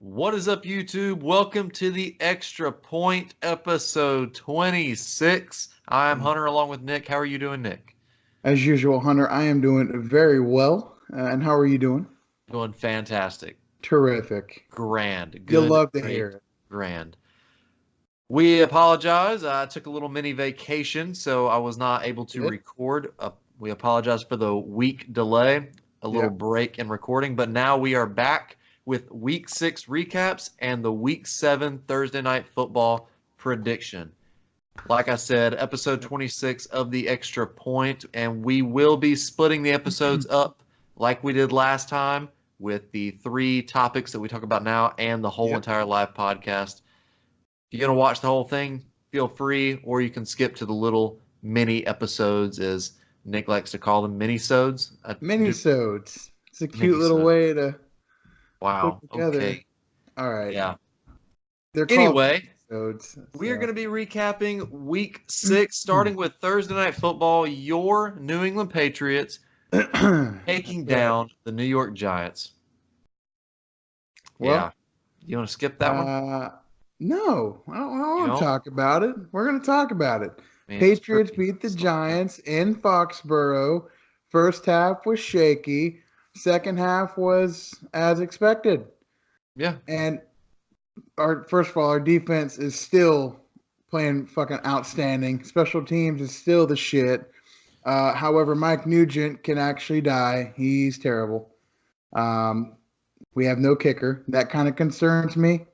What is up, YouTube? Welcome to the Extra Point episode 26. I'm Hunter along with Nick. How are you doing, Nick? As usual, Hunter, I am doing very well. And how are you doing? Doing fantastic. Terrific. Grand. You'll Good, love to hear great, it. grand. We apologize. I took a little mini vacation, so I was not able to It? record. We apologize for the week delay, a little Yeah. break in recording, but now we are back with week 6 recaps and the week 7 Thursday night football prediction. Like I said, episode 26 of the Extra Point, and we will be splitting the episodes up like we did last time with the 3 topics that we talk about now and the whole Yep. entire live podcast. If you're going to watch the whole thing, feel free, or you can skip to the little mini episodes, as Nick likes to call them, mini-sodes. Minisodes. It's a cute little Mini-sodes. way to put Wow. together. Okay. All right. Yeah. They're called Anyway, minisodes. we are So. going to be recapping week 6, starting with Thursday Night Football. Your New England Patriots taking Right. down the New York Giants. Yeah. Well, You want to skip that one? uh, no, I don't You want to don't? talk about it. We're going to talk about it. I mean, it's Patriots pretty. beat the Giants in Foxborough. First half was shaky. Second half was as expected. Yeah. And first of all, our defense is still playing fucking outstanding. Special teams is still the shit. However, Mike Nugent can actually die. He's terrible. Um, we have no kicker. That kind of concerns me.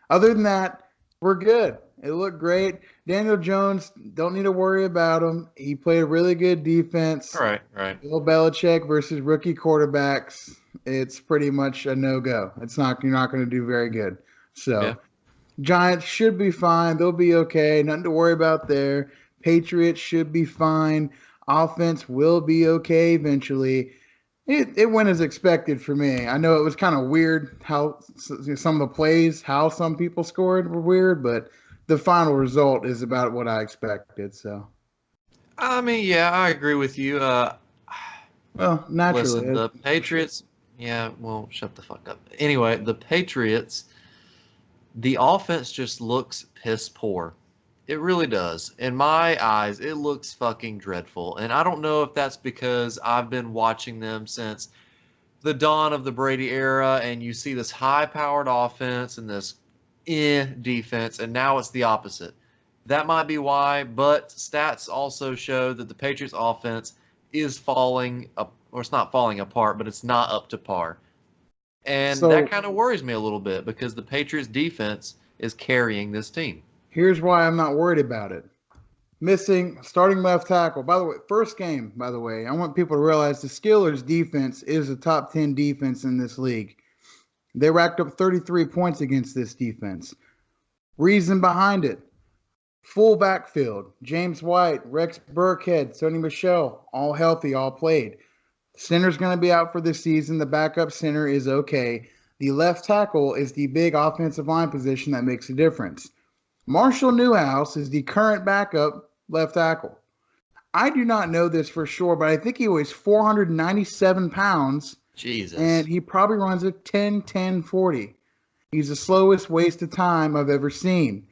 Other than that, we're good. It looked great. Daniel Jones, don't need to worry about him. He played a really good defense. Right. Right. Bill Belichick versus rookie quarterbacks. It's pretty much a no go. It's not. You're not going to do very good. Yeah. So Giants should be fine. They'll be okay. Nothing to worry about there. Patriots should be fine. Offense will be okay eventually. It went as expected for me. I know it was kind of weird how some of the plays, how some people scored were weird, but the final result is about what I expected. So, I mean, yeah, I agree with you. well, naturally, Listen, the Patriots. Yeah, well, shut the fuck up. Anyway, the Patriots, the offense just looks piss poor. It really does. In my eyes, it looks fucking dreadful. And I don't know if that's because I've been watching them since the dawn of the Brady era, and you see this high-powered offense and this defense, and now it's the opposite. That might be why, but stats also show that the Patriots offense is falling up, or it's not falling apart, but it's not up to par. And that so kind of worries me a little bit because the Patriots defense is carrying this team. here's why I'm not worried about it. Missing starting left tackle. By the way, first game, by the way, I want people to realize the Steelers defense is a top 10 defense in this league. They racked up 33 points against this defense. Reason behind it: full backfield. James White, Rex Burkhead, Sony Michel, all healthy, all played. Center's going to be out for the season. The backup center is okay. The left tackle is the big offensive line position that makes a difference. Marshall Newhouse is the current backup left tackle. I do not know this for sure, but I think he weighs 497 pounds, Jesus. and he probably runs a 10-10-40. He's the slowest waste of time I've ever seen.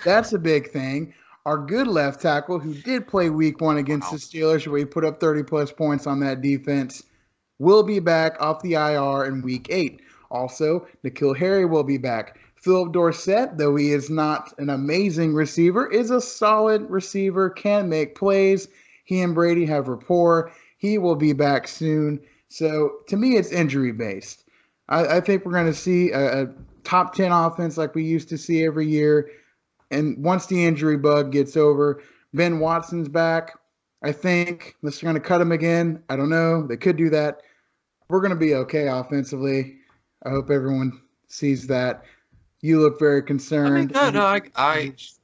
That's a big thing. Our good left tackle, who did play week 1 against the Wow. Steelers, where he put up 30 plus points on that defense, will be back off the IR in week 8. Also, N'Keal Harry will be back. Philip Dorsett, though he is not an amazing receiver, is a solid receiver, can make plays. He and Brady have rapport. He will be back soon. So to me, it's injury based. I think we're going to see a top 10 offense like we used to see every year. And once the injury bug gets over, Ben Watson's back. I think unless they're going to cut him again, I don't know. They could do that. We're going to be okay offensively. I hope everyone sees that. You look very I mean, concerned. no,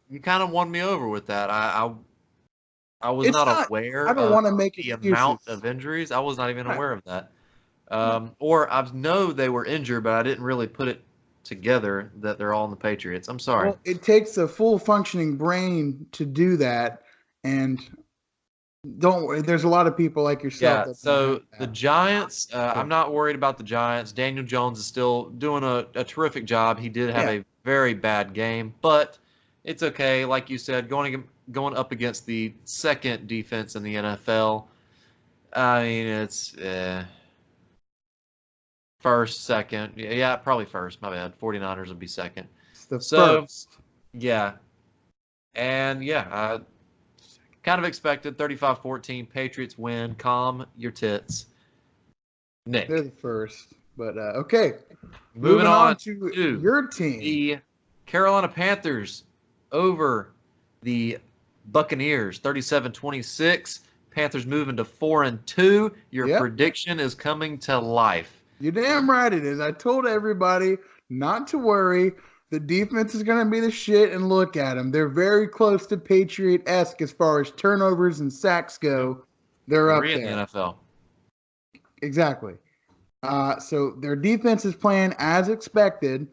you kind of won me over with that. I was It's not not. aware I don't want to of make the amount excuses. of injuries. I was not even Right. aware of that. No. Or I know they were injured, but I didn't really put it together that they're all in the Patriots. I'm sorry. Well, it takes a full functioning brain to do that, and Don't worry. There's a lot of people like yourself Yeah, that don't have so the that. Giants, So, I'm not worried about the Giants. Daniel Jones is still doing a terrific job. He did have yeah, a very bad game, but it's okay. Like you said, going up against the second defense in the NFL. I mean, it's first, second. Yeah, probably first. My bad. 49ers would be second. it's the So, first. yeah. And yeah, I kind of expected 35-14 Patriots win. Calm your tits. They're Nick. the first. But okay, Moving moving on on to to your team. the Carolina Panthers over the Buccaneers, 37-26. Panthers moving to 4-2. Your Yep, prediction is coming to life. you're damn right it is. I told everybody not to worry. The defense is going to be the shit, and look at them. They're very close to Patriot-esque as far as turnovers and sacks Yep. go. They're up Three in the there. NFL. Exactly. So their defense is playing as expected.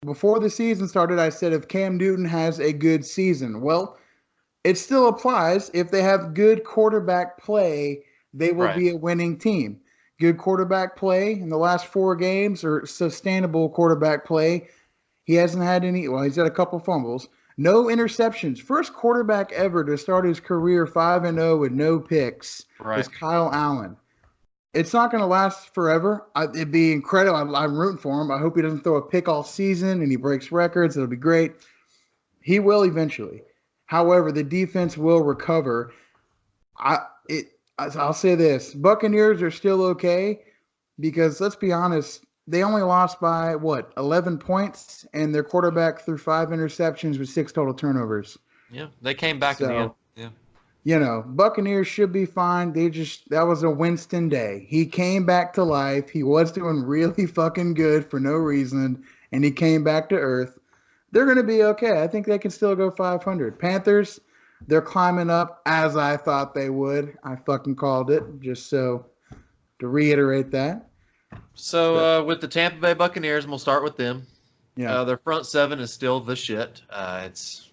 Before the season started, I said if Cam Newton has a good season, well, it still applies. If they have good quarterback play, they will Right. be a winning team. Good quarterback play in the last 4 games, or sustainable quarterback play. He hasn't had any, well, he's had a couple fumbles. No interceptions. First quarterback ever to start his career 5-0 with no picks is Right. Kyle Allen. It's not going to last forever. It'd be incredible. I'm rooting for him. I hope he doesn't throw a pick all season and he breaks records. It'll be great. He will eventually. However, the defense will recover. I'll say this: Buccaneers are still okay because let's be honest, they only lost by what 11 points, and their quarterback threw 5 interceptions with 6 total turnovers. Yeah. They came back in the end. So Yeah. Buccaneers should be fine. That was a Winston day. He came back to life. He was doing really fucking good for no reason, and he came back to earth. They're going to be okay. I think they can still go 500. Panthers, they're climbing up as I thought they would. I fucking called it, just so to reiterate that. So So, with the Tampa Bay Buccaneers, and we'll start with them. yeah, Their front seven is still the shit. It's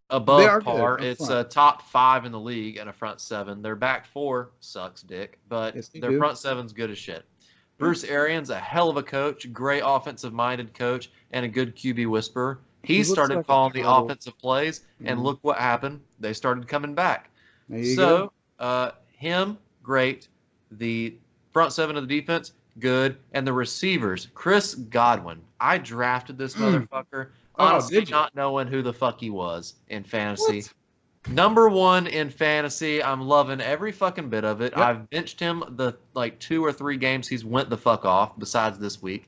they above are good par. up It's front. top five in the league in a front seven. Their back four sucks dick, but Yes, they their do. front seven's good as shit. Bruce Arians, a hell of a coach, great offensive minded coach, and a good QB whisperer. He He looks started like a calling the turtle. offensive plays, and Yeah, look what happened. They started coming back. there you go. So, him, great. The front seven of the defense, good. And the receivers, Chris Godwin. I drafted this motherfucker, Oh, honestly did you? not knowing who the fuck he was in fantasy. What? Number one in fantasy. I'm loving every fucking bit of it. Yep. I've benched him the like 2 or 3 games he's went the fuck off, besides this week.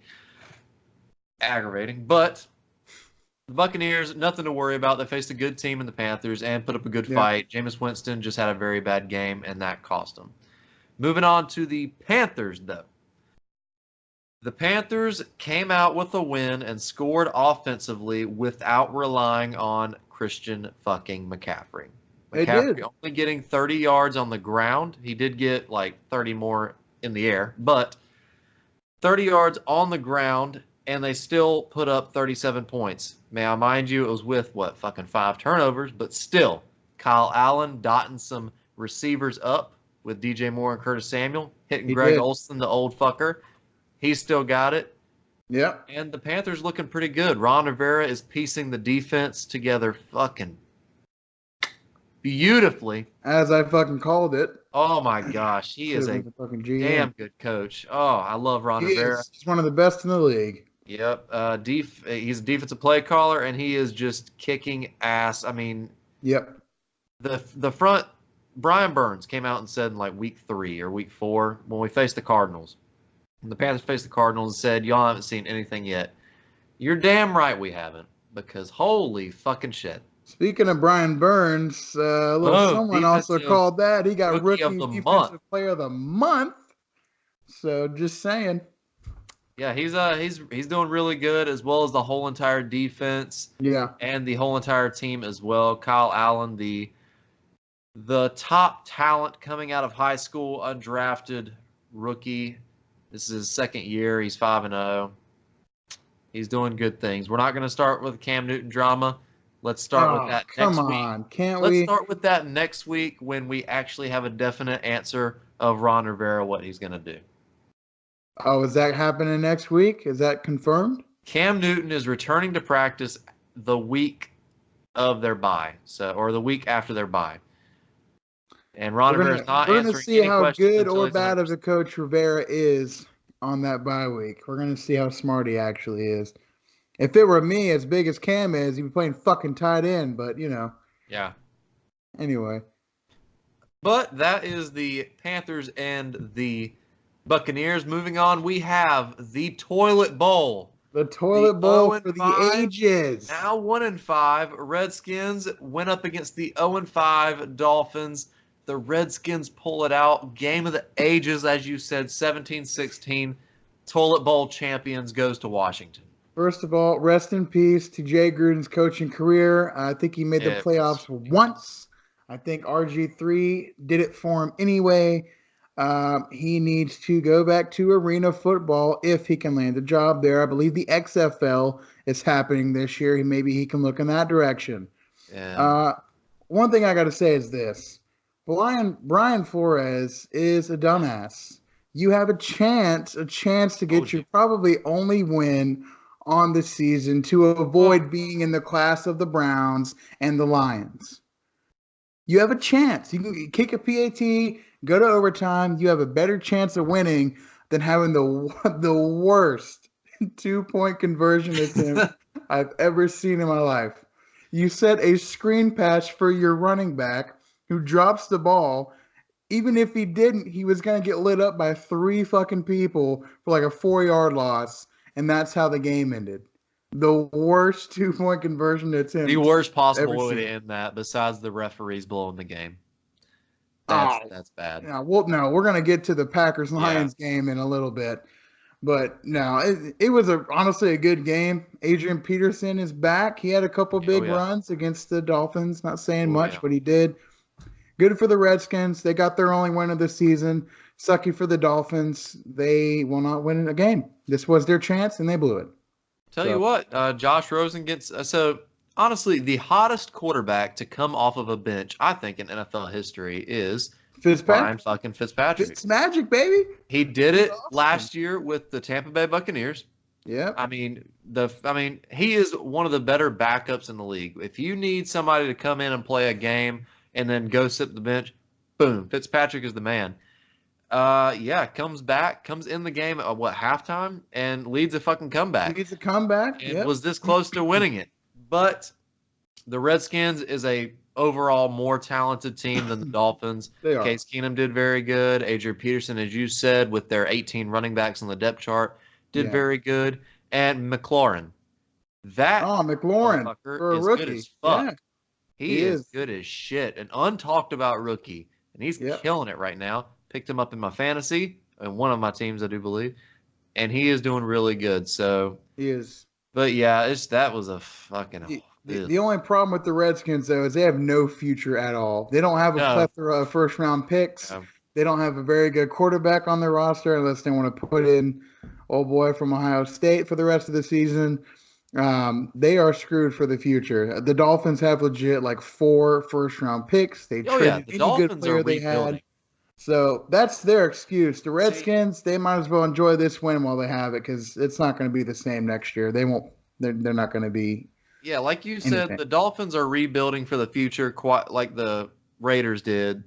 Aggravating. But the Buccaneers, nothing to worry about. They faced a good team in the Panthers and put up a good Yeah. fight. Jameis Winston just had a very bad game, and that cost them. Moving on to the Panthers, though. The Panthers came out with a win and scored offensively without relying on Christian fucking McCaffrey. They McCaffrey did. only getting 30 yards on the ground. He did get like 30 more in the air, but 30 yards on the ground, and they still put up 37 points. May I mind you, it was with what, fucking 5 turnovers, but still, Kyle Allen dotting some receivers up with DJ Moore and Curtis Samuel, hitting He Greg did. Olsen, the old fucker. He's still got it. Yep. And the Panthers looking pretty good. Ron Rivera is piecing the defense together fucking beautifully. As I fucking called it. Oh my gosh, he Should is have a been the fucking damn GM. good coach. Oh, I love Ron He Rivera. is. He's one of the best in the league. Yep. He's a defensive play caller, and he is just kicking ass. I mean, Yep. the front. Brian Burns came out and said in like week 3 or week 4 when we faced the Cardinals. When the Panthers faced the Cardinals and said, "Y'all haven't seen anything yet." You're damn right we haven't, because holy fucking shit. Speaking of Brian Burns, a little Oh, someone also defensive called that. He got rookie of rookie the month. defensive player of the month. So just saying. Yeah, he's doing really good, as well as the whole entire defense Yeah. and the whole entire team as well. Kyle Allen, the top talent coming out of high school, undrafted rookie. This is his second year. He's 5-0. He's doing good things. We're not going to start with Cam Newton drama. Let's start with Oh, that come next week. on. Can't Let's we? start with that next week when we actually have a definite answer of Ron Rivera, what he's going to do. Oh, is that happening next week? Is that confirmed? Cam Newton is returning to practice the week of their bye, or the week after their bye. And Ron Rivera is not We're gonna answering see any how questions good until or he's bad of 100%. a coach Rivera is on that bye week. We're gonna see how smart he actually is. If it were me, as big as Cam is, he'd be playing fucking tight end. But Yeah. anyway. But that is the Panthers and the Buccaneers. Moving on, we have the Toilet Bowl. The The toilet bowl 0 for and the 5, ages. now 1 and 5 Redskins went up against the 0 and 5 Dolphins. The Redskins pull it out. Game of the ages, as you said, 17-16. Toilet Bowl champions goes to Washington. First of all, rest in peace to Jay Gruden's coaching career. I think he made the It was playoffs once. I think RG3 did it for him anyway. He needs to go back to arena football if he can land a job there. I believe the XFL is happening this year. Maybe he can look in that direction. and Uh, One thing I got to say is this: Brian Flores is a dumbass. You have a chance to get told your you. probably only win on the season to Well, avoid being in the class of the Browns and the Lions. You have a chance. You can kick a PAT, go to overtime. You have a better chance of winning than having the worst 2 point conversion attempt I've ever seen in my life. You set a screen pass for your running back who drops the ball. Even if he didn't, he was going to get lit up by three fucking people for like a 4 yard loss. And that's how the game ended. The worst 2 point conversion the attempt worst I've ever possible way to seen. end that, besides the referees blowing the game. That's Oh, that's bad. yeah. Well, no, we're gonna get to the Packers Yeah. Lions game in a little bit, but no, it was honestly a good game. Adrian Peterson is back. He had a couple Oh big yeah. runs against the Dolphins. Not saying Oh much, yeah. but he did. Good for the Redskins. They got their only win of the season. Sucky for the Dolphins. They will not win a game. This was their chance, and they blew it. Tell you So what, Josh Rosen gets so honestly the hottest quarterback to come off of a bench, I think, in NFL history is Ryan Fitzpatrick, fucking Fitzpatrick. Fitz magic, baby. He did He's it awesome. last year with the Tampa Bay Buccaneers. Yep. He is one of the better backups in the league. If you need somebody to come in and play a game and then go sit the bench, boom, Fitzpatrick is the man. Yeah, comes back, comes in the game at halftime and leads a fucking comeback Leads a comeback. and Yep. was this close to winning it. But the Redskins is a overall more talented team than the Dolphins. They are. Case Keenum did very good. Adrian Peterson, as you said, with their 18 running backs on the depth chart, did Yeah. very good. And McLaurin, that Oh, McLaurin motherfucker for a is good rookie. as Yeah, fuck. he He is is. good as shit. An untalked about rookie. And he's Yep, killing it right now. Picked him up in my fantasy, and one of my teams, I do believe. And he is doing really good. So, he is. but yeah, that was a fucking. The only problem with the Redskins though is they have no future at all. They don't have a No. plethora of first round picks. No. They don't have a very good quarterback on their roster unless they want to put in old boy from Ohio State for the rest of the season. They are screwed for the future. The Dolphins have legit like 4 first round picks. They Oh yeah, traded the any good Dolphins are player they had. rebuilding. So that's their excuse. The See, Redskins, they might as well enjoy this win while they have it because it's not going to be the same next year. They won't. They're not going to be yeah, like you said, anything. the Dolphins are rebuilding for the future, quite like the Raiders did.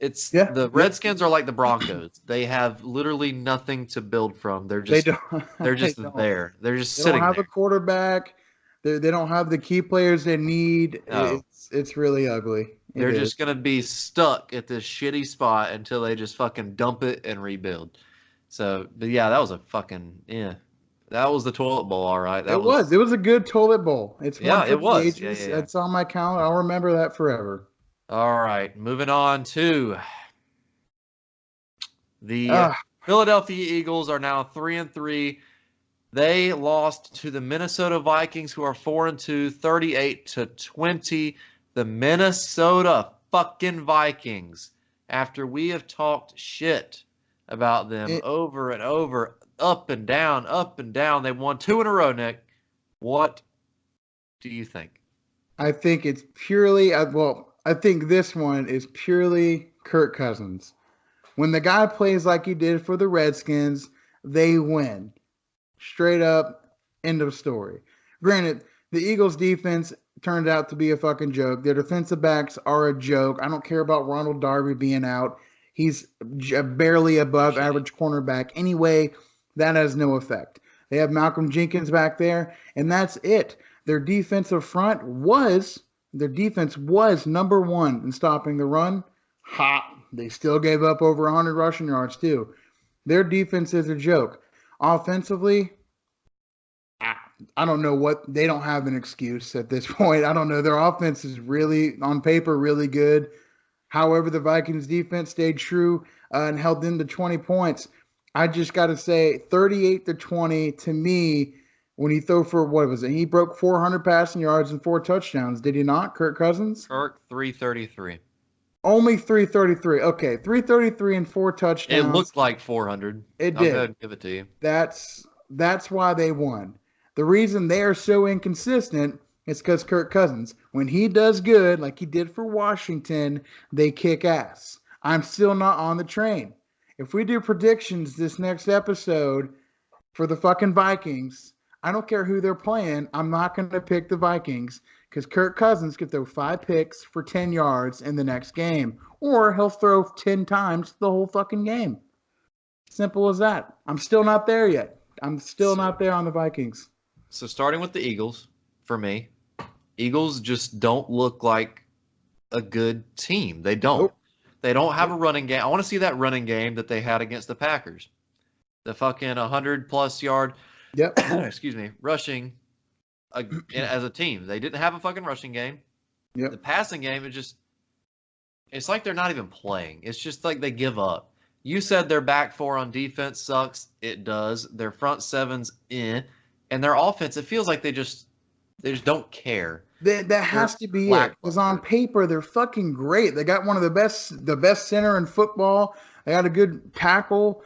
It's Yeah. the Yep. Redskins are like the Broncos. They have literally nothing to build from. They don't. They're They just don't. there. They're just They don't sitting have a there. quarterback. They don't have the key players they need. No. It's really ugly. It They're is. just gonna be stuck at this shitty spot until they just fucking dump it and rebuild. So, but yeah, that was a fucking yeah. That was the toilet bowl, all right. It was. It was a good toilet bowl. It's one Yeah, for it the was. Yeah, ages. yeah, yeah. It's on my calendar. I'll remember that forever. All right, moving on to the Ah, Philadelphia Eagles are now 3-3. They lost to the Minnesota Vikings, who are 4-2, 38-20. The Minnesota fucking Vikings. After we have talked shit about them it, over and over, up and down, they won 2 in a row, Nick. What do you think? I think it's purely, I think this one is purely Kirk Cousins. When the guy plays like he did for the Redskins, they win. Straight up, end of story. Granted, the Eagles' defense turned out to be a fucking joke. Their defensive backs are a joke. I don't care about Ronald Darby being out. He's barely above average cornerback. Anyway, that has no effect. They have Malcolm Jenkins back there, and that's it. Their defensive front was their defense was number one in stopping the run. Ha! They still gave up over 100 rushing yards too. Their defense is a joke. Offensively, I don't know what they don't have an excuse at this point. I don't know. Their offense is really on paper really good. However, the Vikings defense stayed true and held them to 20 points. I just got to say 38-20 to me when he threw for what was it? He broke 400 passing yards and 4 touchdowns. Did he not? Kirk Cousins? Kirk 333. Only 333. Okay, 333 and 4 touchdowns. It looked like 400. It I'll did. go ahead and give it to you. That's why they won. The reason they are so inconsistent is because Kirk Cousins, when he does good, like he did for Washington, they kick ass. I'm still not on the train. If we do predictions this next episode for the fucking Vikings, I don't care who they're playing. I'm not going to pick the Vikings because Kirk Cousins could throw 5 picks for 10 yards in the next game, or he'll throw 10 times the whole fucking game. Simple as that. I'm still not there yet. I'm still not there on the Vikings. So starting with the Eagles, for me, Eagles just don't look like a good team. They don't. Nope. They don't have a running game. I want to see that running game that they had against the Packers. The fucking 100-plus yard, Yep. excuse me, rushing as a team. They didn't have a fucking rushing game. Yep. The passing game, it's like they're not even playing. It's just like they give up. You said their back four on defense sucks. It does. Their front seven's and their offense, it feels like they just don't care. That has to be it. Because on paper, they're fucking great. They got one of the best center in football. They got a good tackle.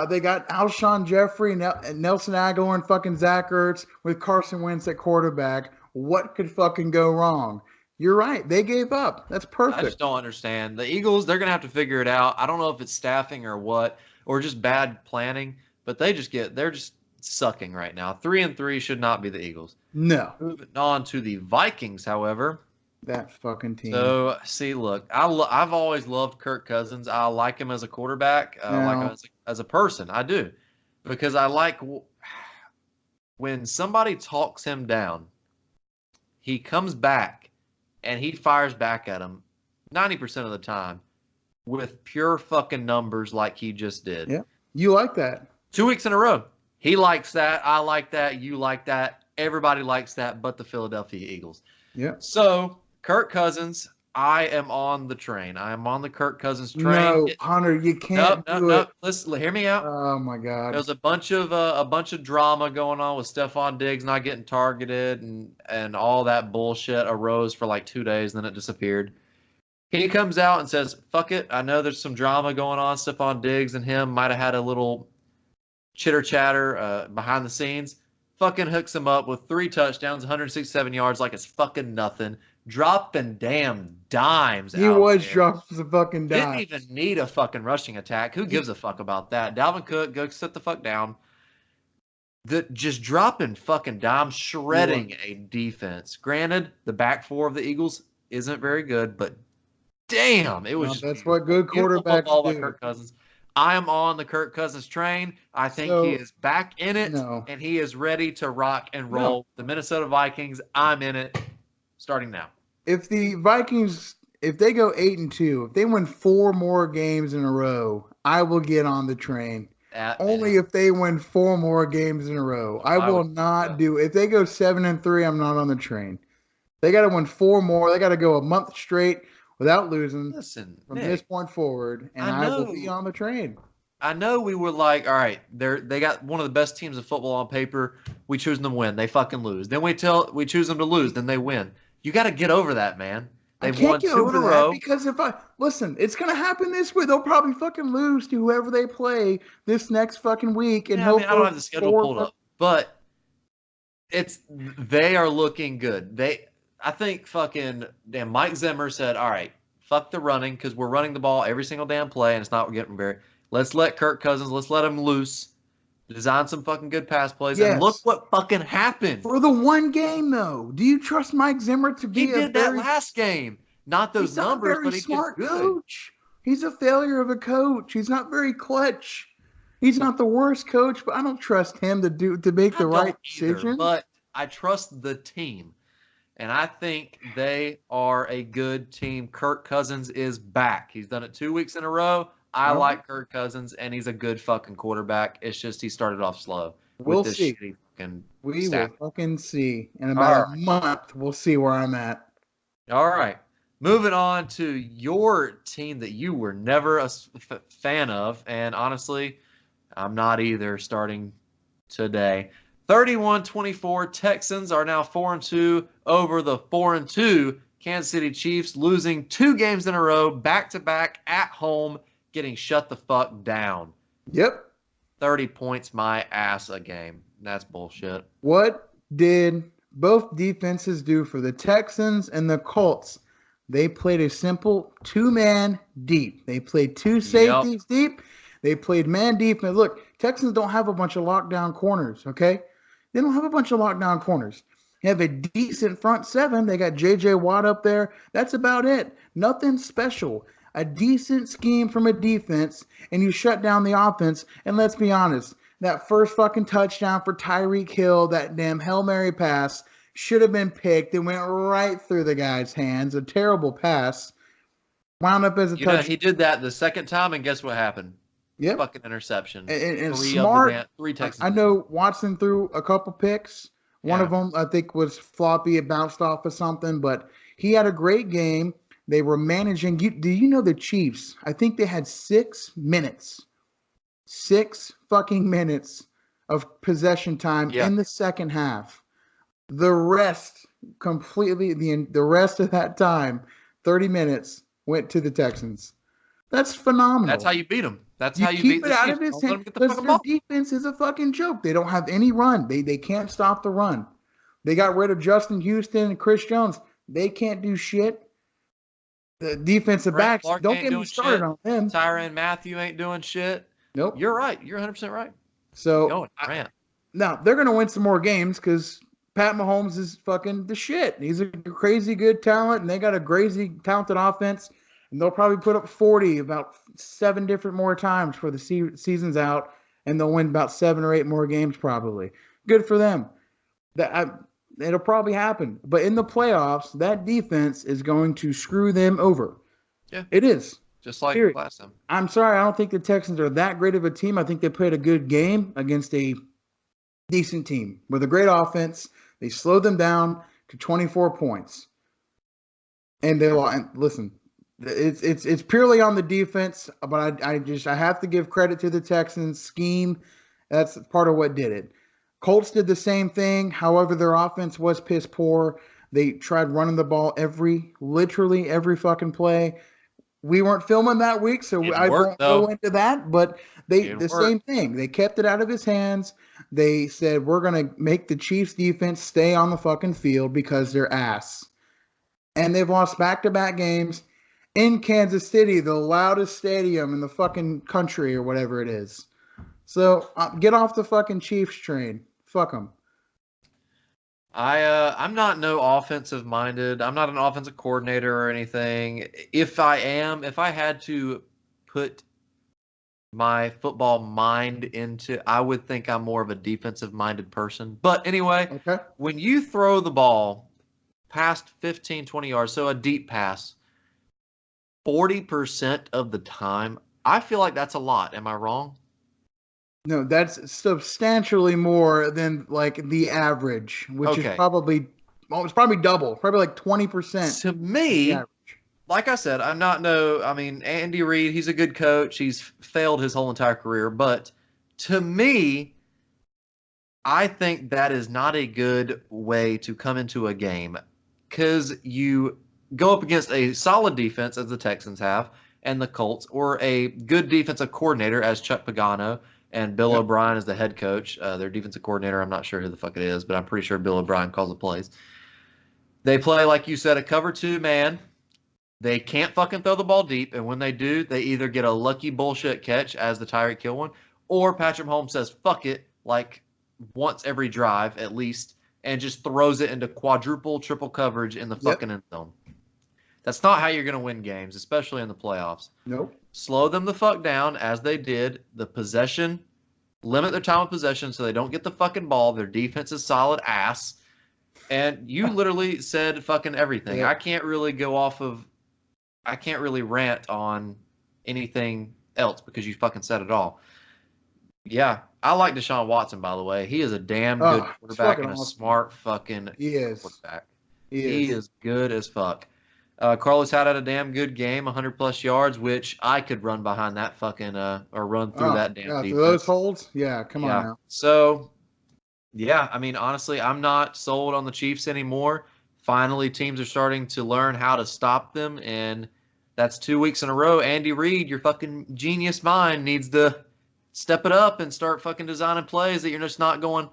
They got Alshon Jeffrey, Nelson Aguilar, and fucking Zach Ertz with Carson Wentz at quarterback. What could fucking go wrong? You're right. They gave up. That's perfect. I just don't understand. The Eagles, they're going to have to figure it out. I don't know if it's staffing or what, or just bad planning, but they're just sucking right now. 3-3 should not be the Eagles. No. Moving on to the Vikings, however. That fucking team. So, see, look, I've always loved Kirk Cousins. I like him as a quarterback. I like him as a person. I do. Because I like when somebody talks him down, he comes back and he fires back at him 90% of the time with pure fucking numbers like he just did. Yeah. You like that. 2 weeks in a row. He likes that. I like that. You like that. Everybody likes that but the Philadelphia Eagles. Yeah. So, Kirk Cousins, I am on the train. I am on the Kirk Cousins train. No, Hunter, you can't do it. Listen, hear me out. Oh my God. There's a bunch of drama going on with Stephon Diggs not getting targeted and all that bullshit arose for like 2 days, then it disappeared. He comes out and says, "Fuck it. I know there's some drama going on. Stephon Diggs and him might have had a little chitter chatter behind the scenes." Fucking hooks him up with 3 touchdowns, 167 yards like it's fucking nothing. Dropping damn dimes. He was dropping some fucking dimes. Didn't even need a fucking rushing attack. Who gives a fuck about that? Dalvin Cook, go sit the fuck down. Just dropping fucking dimes, shredding a defense. Granted, the back four of the Eagles isn't very good, but damn, it was just that's what good quarterbacks do. By Kirk Cousins. I am on the Kirk Cousins train. I think he is back in it, and he is ready to rock and roll. The Minnesota Vikings, I'm in it, starting now. If the Vikings, if they go 8-2, if they win 4 more games in a row, I will get on the train. Only if they win 4 more games in a row. I will not do. If they go 7-3, I'm not on the train. They got to win 4 more. They got to go a month straight without losing from Nick, this point forward, and I will be on the train. I know we were like, all right, they got one of the best teams of football on paper. We choose them to win. They fucking lose. Then we choose them to lose. Then they win. You got to get over that, man. They've won 2 in a row. Because listen, it's gonna happen this week. They'll probably fucking lose to whoever they play this next fucking week, and I don't have the schedule pulled up, but they are looking good. I think fucking damn Mike Zimmer said, all right, fuck the running because we're running the ball every single damn play and it's not getting very. Let's let Kirk Cousins, let's let him loose, design some fucking good pass plays, and look Yes. what fucking happened. For the one game, though, do you trust Mike Zimmer to He be a did that very last game. Not those He's not a numbers, very but he did smart good. coach. He's a failure of a coach. He's not very clutch. He's not the worst coach, but I don't trust him to make I the right don't either, decisions. but I trust the team. And I think they are a good team. Kirk Cousins is back. He's done it 2 weeks in a row. I All right. like Kirk Cousins, and he's a good fucking quarterback. It's just he started off slow with We'll this see. shitty fucking We will staff. fucking see. In about All a month, we'll see where I'm at. right. All right. Moving on to your team that you were never a fan of. And honestly, I'm not either starting today. 31-24 Texans are now 4-2 over the 4-2 Kansas City Chiefs, losing 2 games in a row, back to back at home, getting shut the fuck down. Yep. 30 points my ass a game. That's bullshit. What did both defenses do for the Texans and the Colts? They played a simple two-man deep. They played two Yep. safeties deep. They played man defense. Look, Texans don't have a bunch of lockdown corners, okay? They don't have a bunch of lockdown corners. They have a decent front seven. They got J.J. Watt up there. That's about it. Nothing special. A decent scheme from a defense, and you shut down the offense. And let's be honest, that first fucking touchdown for Tyreek Hill, that damn Hail Mary pass, should have been picked. It went right through the guy's hands. A terrible pass. Wound up as a He touchdown. did that the second time, and guess what happened? Yep. Fucking interception. And Three of the smart. three Texans. I know Watson threw a couple picks. One of Yeah. them, I think, was floppy. It bounced off of something, but he had a great game. They were managing. Do you know the Chiefs? I think they had 6 minutes, 6 fucking minutes of possession time Yeah. in the second half. The rest completely, the rest of that time, 30 minutes, went to the Texans. That's phenomenal. That's how you beat them. That's You how you keep beat it the out Chiefs. of his Don't let hand them get the because fucking their ball. defense is a fucking joke. They don't have any run. They can't stop the run. They got rid of Justin Houston and Chris Jones. They can't do shit. The defensive Frank backs, Clark don't ain't get me doing started shit. on them. Tyrann Mathieu ain't doing shit. Nope. You're right. You're 100% right. Keep So going, Grant. now they're gonna win some more games because Pat Mahomes is fucking the shit. He's a crazy good talent, and they got a crazy talented offense. And they'll probably put up 40 about 7 different more times for the season's out, and they'll win about 7 or 8 more games probably. Good for them. It'll probably happen. But in the playoffs, that defense is going to screw them over. Yeah. It is. Just like Period. last time. I'm sorry, I don't think the Texans are that great of a team. I think they played a good game against a decent team with a great offense. They slowed them down to 24 points. And they listen, it's purely on the defense, but I have to give credit to the Texans scheme. That's part of what did it. Colts did the same thing. However, their offense was piss poor. They tried running the ball literally every fucking play. We weren't filming that week, so I won't go into that. But the same thing. They kept it out of his hands. They said we're gonna make the Chiefs defense stay on the fucking field because they're ass. And they've lost back-to-back games in Kansas City, the loudest stadium in the fucking country or whatever it is. So get off the fucking Chiefs train. Fuck them. I'm not no offensive minded. I'm not an offensive coordinator or anything. If I had to put my football mind into, I would think I'm more of a defensive minded person. But anyway, Okay. when you throw the ball past 15, 20 yards, so a deep pass, 40% of the time, I feel like that's a lot. Am I wrong? No, that's substantially more than like the average, which is probably it's probably double, probably like 20%. To me, like I said, I mean, Andy Reid, he's a good coach. He's failed his whole entire career. But to me, I think that is not a good way to come into a game because you go up against a solid defense, as the Texans have, and the Colts, or a good defensive coordinator, as Chuck Pagano and Bill O'Brien is the head coach. Their defensive coordinator, I'm not sure who the fuck it is, but I'm pretty sure Bill O'Brien calls the plays. They play, like you said, a cover 2 man. They can't fucking throw the ball deep, and when they do, they either get a lucky bullshit catch as the Tyreek Hill one, or Patrick Mahomes says "fuck it" like once every drive at least, and just throws it into quadruple, triple coverage in the Yep. fucking end zone. That's not how you're going to win games, especially in the playoffs. Nope. Slow them the fuck down as they did. The possession, limit their time of possession so they don't get the fucking ball. Their defense is solid ass. And you literally said fucking everything. Yep. I can't really rant on anything else because you fucking said it all. Yeah, I like Deshaun Watson, by the way. He is a damn good Oh, it's quarterback fucking and a awesome. smart fucking He is. quarterback. He He is. is good as fuck. Carlos had a damn good game, 100 plus yards, which I could run behind that fucking or run through Oh, that damn yeah, through those defense. holds? Yeah, come on Yeah. now. So yeah, I mean, honestly, I'm not sold on the Chiefs anymore. Finally, teams are starting to learn how to stop them, and that's 2 weeks in a row. Andy Reid, your fucking genius mind, needs to step it up and start fucking designing plays that you're just not going,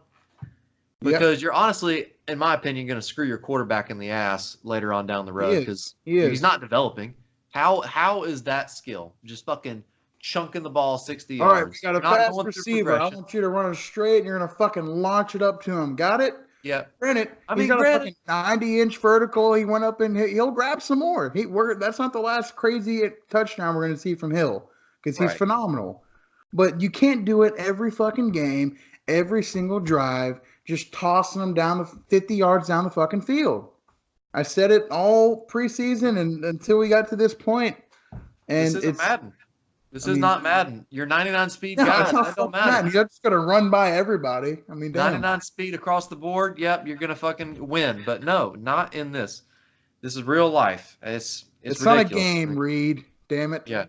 Yep, because you're honestly, in my opinion, going to screw your quarterback in the ass later on down the he road is. because He he's is. not developing. How is that skill? Just fucking chunking the ball 60 All right, we yards. got a You're not fast going through receiver. I progression. want you to run it straight, and you're gonna fucking launch it up to him. Got it? Yeah. Granted, I he's mean, got a granted, fucking 90-inch vertical. He went up and he'll grab some more. That's not the last crazy touchdown we're gonna see from Hill because he's right. phenomenal. But you can't do it every fucking game, every single drive, just tossing them down the 50 yards down the fucking field. I said it all preseason and until we got to this point, This and isn't it's. Madden. This I is mean, not Madden. You're 99 speed no, it's guys. not That don't fucking matter. mad. You're just gonna run by everybody. I mean, damn. 99 speed across the board. Yep, you're gonna fucking win. But no, not in this. This is real life. It's It's not a ridiculous. game, Reed. Damn it. Yeah,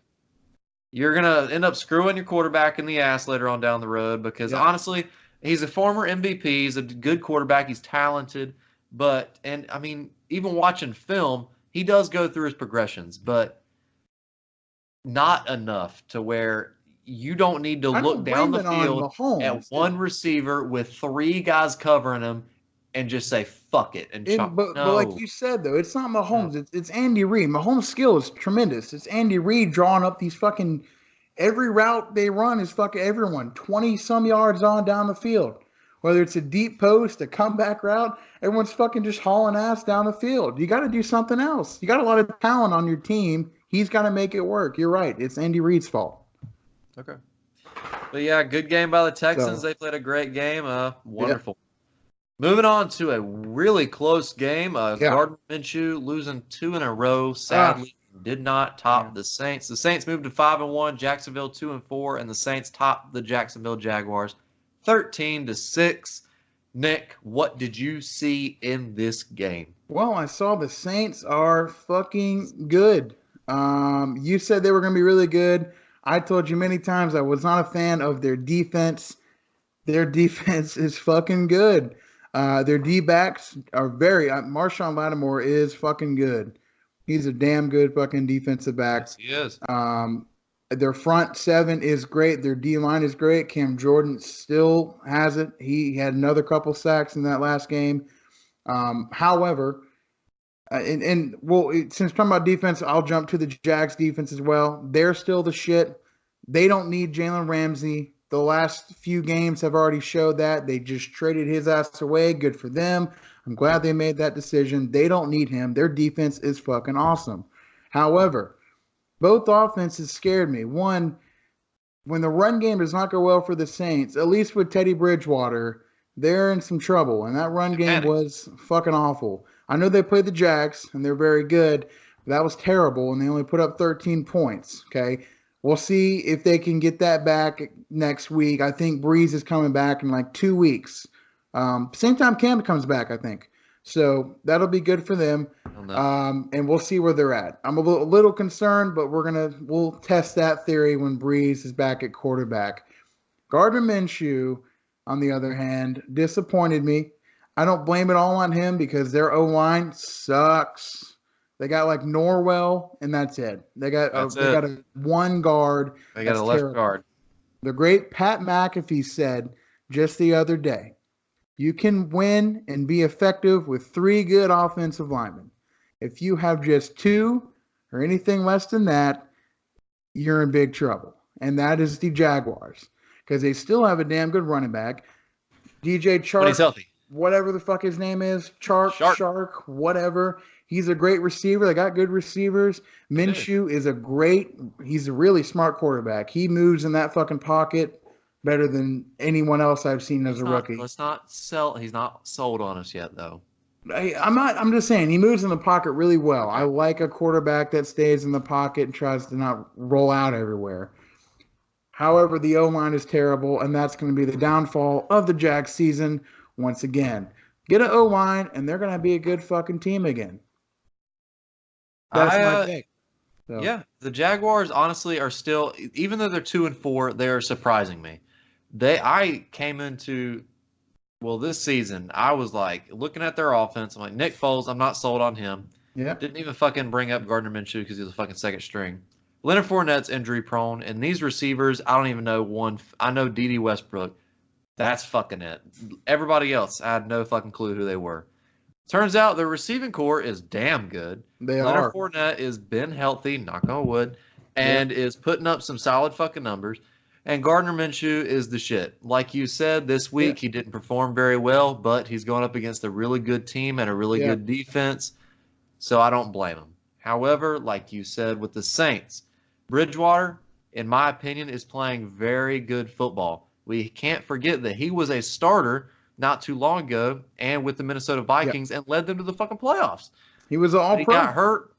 you're gonna end up screwing your quarterback in the ass later on down the road because Yep. honestly, he's a former MVP. He's a good quarterback. He's talented. But and I mean, even watching film, he does go through his progressions, but not enough to where you don't need to I look don't down blame the it on field at Mahomes. one receiver with 3 guys covering him and just say fuck it and chop. But like No, you said though, it's not no. Mahomes. It's Andy Reid. Mahomes' skill is tremendous. It's Andy Reid drawing up these fucking every route they run is fucking everyone 20 some yards on down the field. Whether it's a deep post, a comeback route, everyone's fucking just hauling ass down the field. You got to do something else. You got a lot of talent on your team. He's got to make it work. You're right. It's Andy Reid's fault. Okay. But yeah, good game by the Texans. So, They played a great game. yeah. Wonderful. Moving on to a really close game. Yeah. Gardner Minshew losing 2 in a row. Ah, Sadly, did not top man. the Saints. The Saints moved to 5-1. Jacksonville 2-4, and the Saints topped the Jacksonville Jaguars 13-6. Nick, what did you see in this game? Well, I saw the Saints are fucking good. You said they were going to be really good. I told you many times I was not a fan of their defense. Their defense is fucking good. Their D backs are very. Marshawn Lattimore is fucking good. He's a damn good fucking defensive back. Yes, he is. Their front seven is great. Their D line is great. Cam Jordan still has it. He had another couple sacks in that last game. However, since talking about defense, I'll jump to the Jags defense as well. They're still the shit. They don't need Jalen Ramsey. The last few games have already showed that. They just traded his ass away. Good for them. I'm glad they made that decision. They don't need him. Their defense is fucking awesome. However, both offenses scared me. One, when the run game does not go well for the Saints, at least with Teddy Bridgewater, they're in some trouble. And that run They game panicked. was fucking awful. I know they played the Jags and they're very good. But that was terrible, and they only put up 13 points. Okay. We'll see if they can get that back next week. I think Breeze is coming back in like 2 weeks. Same time Cam comes back, I think. So that'll be good for them. I don't know. And we'll see where they're at. I'm a little concerned, but we'll test that theory when Breeze is back at quarterback. Gardner Minshew, on the other hand, disappointed me. I don't blame it all on him because their O line sucks. They got like Norwell, and that's it. They got That's it. a one guard They got that's a left terrible. guard. The great Pat McAfee said just the other day, You can win and be effective with 3 good offensive linemen. If you have just 2 or anything less than that, you're in big trouble. And that is the Jaguars. Because they still have a damn good running back. DJ When he's Chark, healthy. whatever the fuck his name is, Shark. Shark, whatever. He's a great receiver. They got good receivers. Minshew is he's a really smart quarterback. He moves in that fucking pocket better than anyone else I've seen as a rookie. Let's not sell. He's not sold on us yet, though. I'm just saying he moves in the pocket really well. Okay. I like a quarterback that stays in the pocket and tries to not roll out everywhere. However, the O-line is terrible, and that's going to be the downfall of the Jags season once again. Get an O-line, and they're going to be a good fucking team again. That's my take. So. Yeah, the Jaguars honestly are still, even though they're 2-4, they are surprising me. I came into, this season, I was like looking at their offense. I'm like, Nick Foles, I'm not sold on him. Yeah. Didn't even fucking bring up Gardner Minshew because he was a fucking second string. Leonard Fournette's injury prone, and these receivers, I don't even know one. I know D.D. Westbrook. That's fucking it. Everybody else, I had no fucking clue who they were. Turns out the receiving core is damn good. Leonard Fournette has been healthy, knock on wood, and is putting up some solid fucking numbers. And Gardner Minshew is the shit. Like you said, this week he didn't perform very well, but he's going up against a really good team and a really good defense, so I don't blame him. However, like you said with the Saints, Bridgewater, in my opinion, is playing very good football. We can't forget that he was a starter not too long ago and with the Minnesota Vikings and led them to the fucking playoffs. He was an all-pro. He got hurt,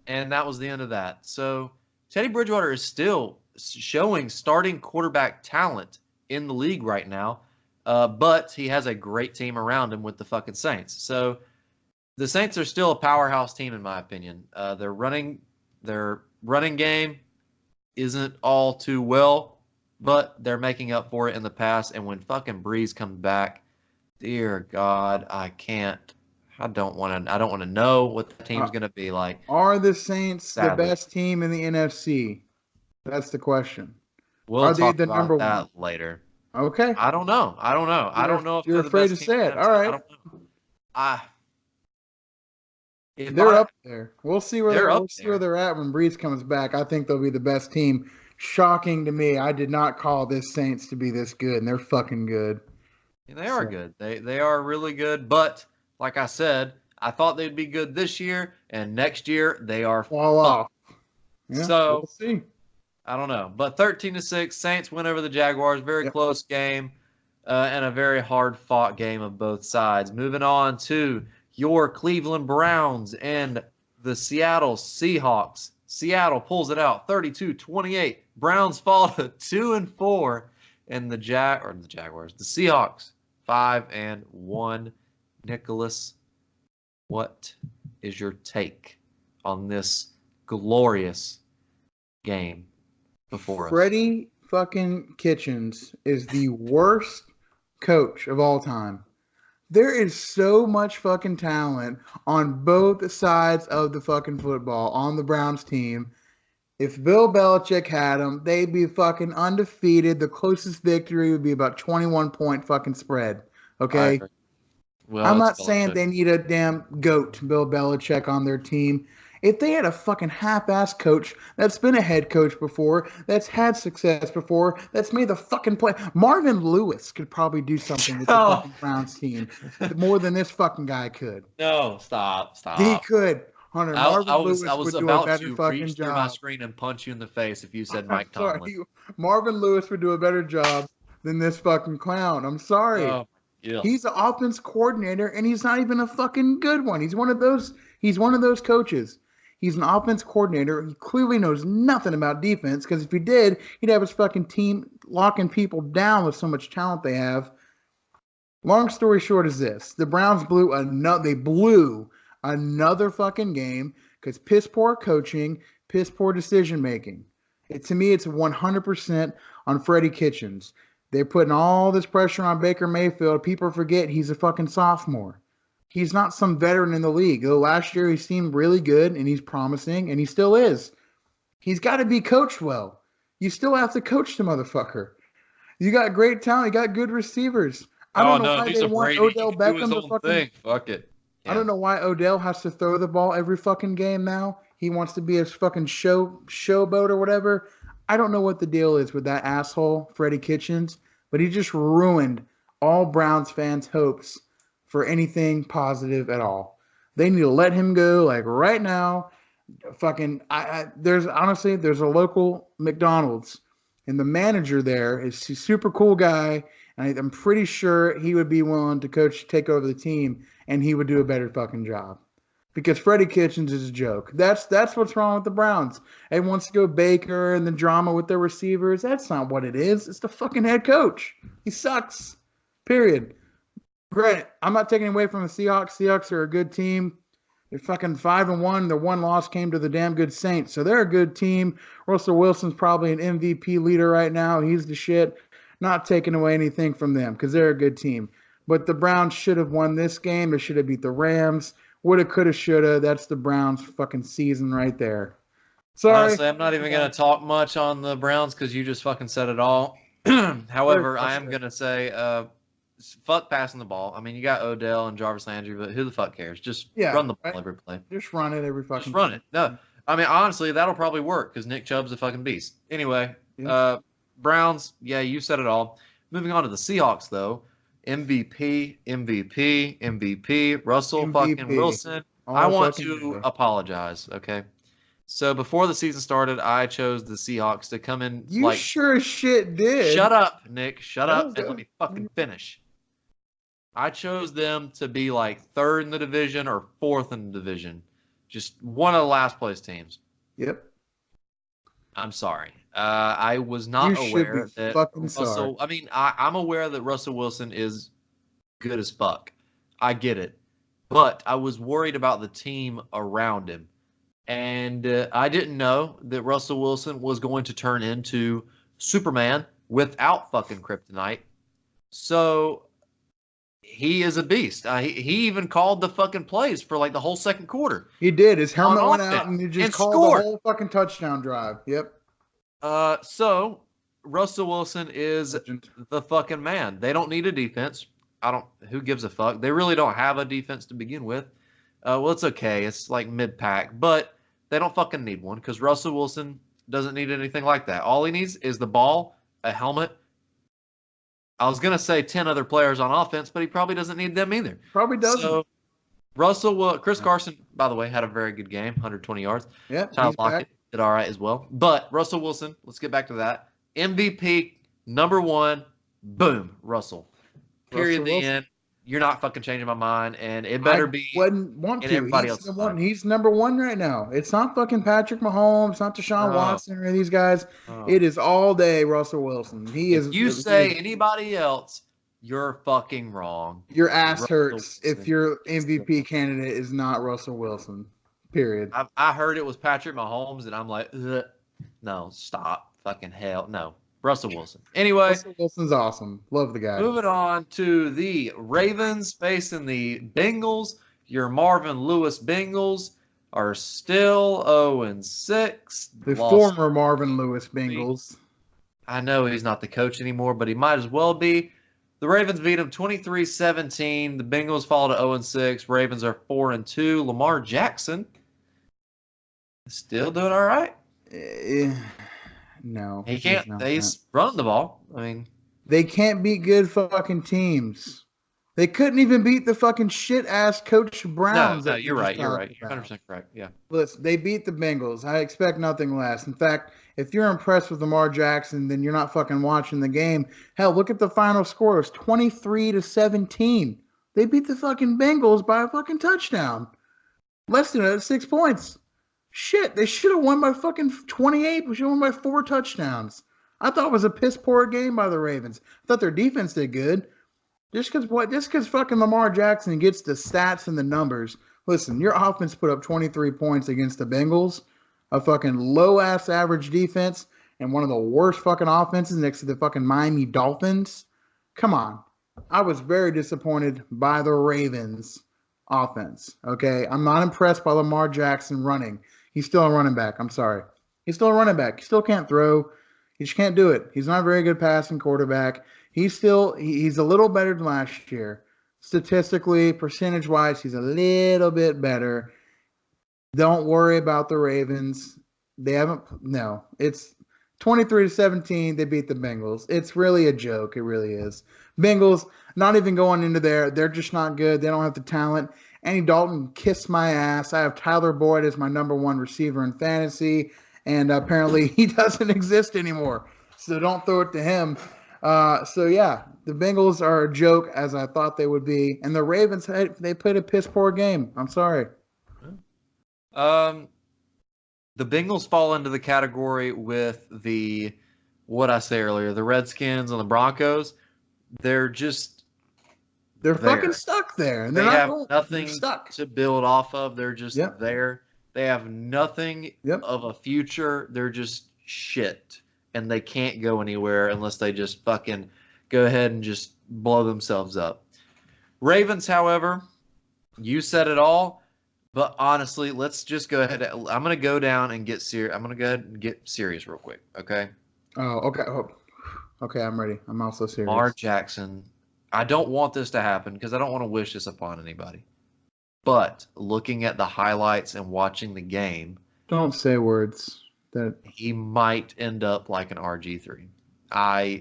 and that was the end of that. So Teddy Bridgewater is still showing starting quarterback talent in the league right now, but he has a great team around him with the fucking Saints. So the Saints are still a powerhouse team, in my opinion. Their running game isn't all too well, but they're making up for it in the past. And when fucking Breeze comes back, dear God, I don't want to know what the team's going to be like. Are the Saints the best team in the NFC? That's the question. We'll talk about that later. Okay. I don't know. I don't know if you're afraid to say it. All right. I don't know. They're up there. We'll see where they're at when Breeze comes back. I think they'll be the best team. Shocking to me. I did not call this Saints to be this good, and they're fucking good. Yeah, they are good. They are really good. But like I said, I thought they'd be good this year, and next year they are fall off. Yeah, so we'll see. I don't know. But 13-6, Saints win over the Jaguars. Very close game, and a very hard-fought game of both sides. Moving on to your Cleveland Browns and the Seattle Seahawks. Seattle pulls it out 32-28. Browns fall to 2-4, and the Jaguars, the Seahawks 5-1. Nicholas, what is your take on this glorious game before us? Freddie fucking Kitchens is the worst coach of all time. There is so much fucking talent on both sides of the fucking football on the Browns team. If Bill Belichick had them, they'd be fucking undefeated. The closest victory would be about 21-point fucking spread. Okay? Well, I'm not saying they need a damn goat, Bill Belichick, on their team. If they had a fucking half-ass coach that's been a head coach before, that's had success before, that's made the fucking play. Marvin Lewis could probably do something with the fucking Browns team more than this fucking guy could. No, stop. He could. Hunter, Marvin Lewis would do a better fucking job. Through my screen and punch you in the face if you said Mike Tomlin. Marvin Lewis would do a better job than this fucking clown. I'm sorry. Yeah. He's an offense coordinator, and he's not even a fucking good one. He's one of those coaches. He's an offense coordinator. He clearly knows nothing about defense, because if he did, he'd have his fucking team locking people down with so much talent they have. Long story short is this. The Browns blew another fucking game because piss poor coaching, piss poor decision making. To me, it's 100% on Freddie Kitchens. They're putting all this pressure on Baker Mayfield. People forget he's a fucking sophomore. He's not some veteran in the league. Though last year he seemed really good and he's promising, and he still is. He's got to be coached well. You still have to coach the motherfucker. You got great talent. You got good receivers. I Oh don't know no, why he's they a want Brady. He Odell can do his Beckham to own fucking. thing. Fuck it. I Yeah. don't know why Odell has to throw the ball every fucking game now. He wants to be a fucking showboat or whatever. I don't know what the deal is with that asshole Freddie Kitchens, but he just ruined all Browns fans' hopes for anything positive at all. They need to let him go like right now. Fucking there's honestly there's a local McDonald's and the manager there is a super cool guy and I'm pretty sure he would be willing to take over the team and he would do a better fucking job because Freddie Kitchens is a joke. That's what's wrong with the Browns. Everyone wants to go Baker and the drama with their receivers. That's not what it is. It's the fucking head coach. He sucks. Period. Granted, I'm not taking away from the Seahawks. Seahawks are a good team. They're fucking 5-1. Their one loss came to the damn good Saints, so they're a good team. Russell Wilson's probably an MVP leader right now. He's the shit. Not taking away anything from them because they're a good team. But the Browns should have won this game. They should have beat the Rams. Woulda, coulda, shoulda. That's the Browns' fucking season right there. Sorry. Honestly, I'm not even gonna talk much on the Browns because you just fucking said it all. Very However, I am frustrating. gonna say, fuck passing the ball. I mean, you got Odell and Jarvis Landry, but who the fuck cares? Just Yeah, run the right. ball every play. Just run it every Just fucking run it. time. No, I mean honestly, that'll probably work because Nick Chubb's a fucking beast. Anyway, Yeah. Browns. Yeah, you said it all. Moving on to the Seahawks, though. MVP, MVP, MVP. Russell fucking MVP Wilson. I all want fucking to day. apologize. Okay. So before the season started, I chose the Seahawks to come in You like, sure as shit did. shut up, Nick, shut That up, was and let good. me fucking finish. I chose them to be like third in the division or fourth in the division, just one of the last place teams. Yep. I'm sorry. I was You not should be aware that fucking sorry. Russell. I mean, I'm aware that Russell Wilson is good as fuck. I get it, but I was worried about the team around him. And I didn't know that Russell Wilson was going to turn into Superman without fucking kryptonite. So he is a beast. He even called the fucking plays for like the whole second quarter He did. His on helmet went out offense and he just and called the scored. whole fucking touchdown drive. Yep. So Russell Wilson is Legend. the fucking man. They don't need a defense. I don't. Who gives a fuck? They really don't have a defense to begin with. Well, it's okay. It's like mid pack, but they don't fucking need one because Russell Wilson doesn't need anything like that. All he needs is the ball, a helmet. I was gonna say 10 other players on offense, but he probably doesn't need them either. Probably doesn't. So Chris Carson, by the way, had a very good game, 120 yards. Yep. Tyler He's back. Lockett did all right as well. But Russell Wilson, let's get back to that. MVP number one, boom, Russell. Period. Russell The Wilson. end. You're not fucking changing my mind, and it I better be wouldn't want in to. everybody He's else's the one. mind. He's number one right now. It's not fucking Patrick Mahomes, not Deshaun No, Watson or any of these guys. no. It is all day Russell Wilson. He If is. you He is. say anybody else, you're fucking wrong. Your ass Russell hurts if Wilson your is the MVP candidate is not Russell Wilson. Period. I heard it was Patrick Mahomes, and I'm like, ugh, no, stop, fucking hell, no, Russell Wilson. Anyway, Russell Wilson's awesome. Love the guy. moving on to the Ravens facing the Bengals. Your Marvin Lewis Bengals are still 0-6. The Lost. former Marvin Lewis Bengals. I know he's not the coach anymore, but he might as well be. The Ravens beat him 23-17. The Bengals fall to 0-6. Ravens are 4-2. Lamar Jackson still doing all right. No, He can't. not. He's running the ball. I mean, They can't beat good fucking teams. They couldn't even beat the fucking shit ass Coach Browns. no, that you're we right. just You're talked right. You're about. 100% correct. Yeah. Listen, they beat the Bengals. I expect nothing less. In fact, if you're impressed with Lamar Jackson, then you're not fucking watching the game. Hell, look at the final score. It was 23-17. They beat the fucking Bengals by a fucking touchdown. Less than 6 points. Shit, they should have won by fucking 28. We should have won by 4 touchdowns. I thought it was a piss poor game by the Ravens. I thought their defense did good. Just because fucking Lamar Jackson gets the stats and the numbers. Listen, your offense put up 23 points against the Bengals, a fucking low ass average defense, and one of the worst fucking offenses next to the fucking Miami Dolphins. Come on. I was very disappointed by the Ravens offense. Okay. I'm not impressed by Lamar Jackson running. He's still a running back. I'm sorry. He's still a running back. He still can't throw. He just can't do it. He's not a very good passing quarterback. He's a little better than last year. Statistically, percentage wise, he's a little bit better. Don't worry about the Ravens. They haven't. No, it's 23-17. They beat the Bengals. It's really a joke. It really is. Bengals not even going into there. They're just not good. They don't have the talent. Andy Dalton kissed my ass. I have Tyler Boyd as my number one receiver in fantasy, and apparently he doesn't exist anymore. So don't throw it to him. So yeah, the Bengals are a joke, as I thought they would be, and the Ravens they played a piss poor game. I'm sorry. The Bengals fall into the category with what I say earlier, the Redskins and the Broncos. They're fucking stuck there, and they they're have not nothing stuck to build off of. They're just there. They have nothing Yep. of a future. They're just shit, and they can't go anywhere unless they just fucking go ahead and just blow themselves up. Ravens, however, you said it all. But honestly, let's just go ahead. I'm going to go down and get serious. I'm going to go ahead and get serious real quick, okay? Oh, okay. Oh, okay, I'm ready. I'm also serious. Lamar Jackson. I don't want this to happen because I don't want to wish this upon anybody. But looking at the highlights and watching the game, don't say words that he might end up like an RG3.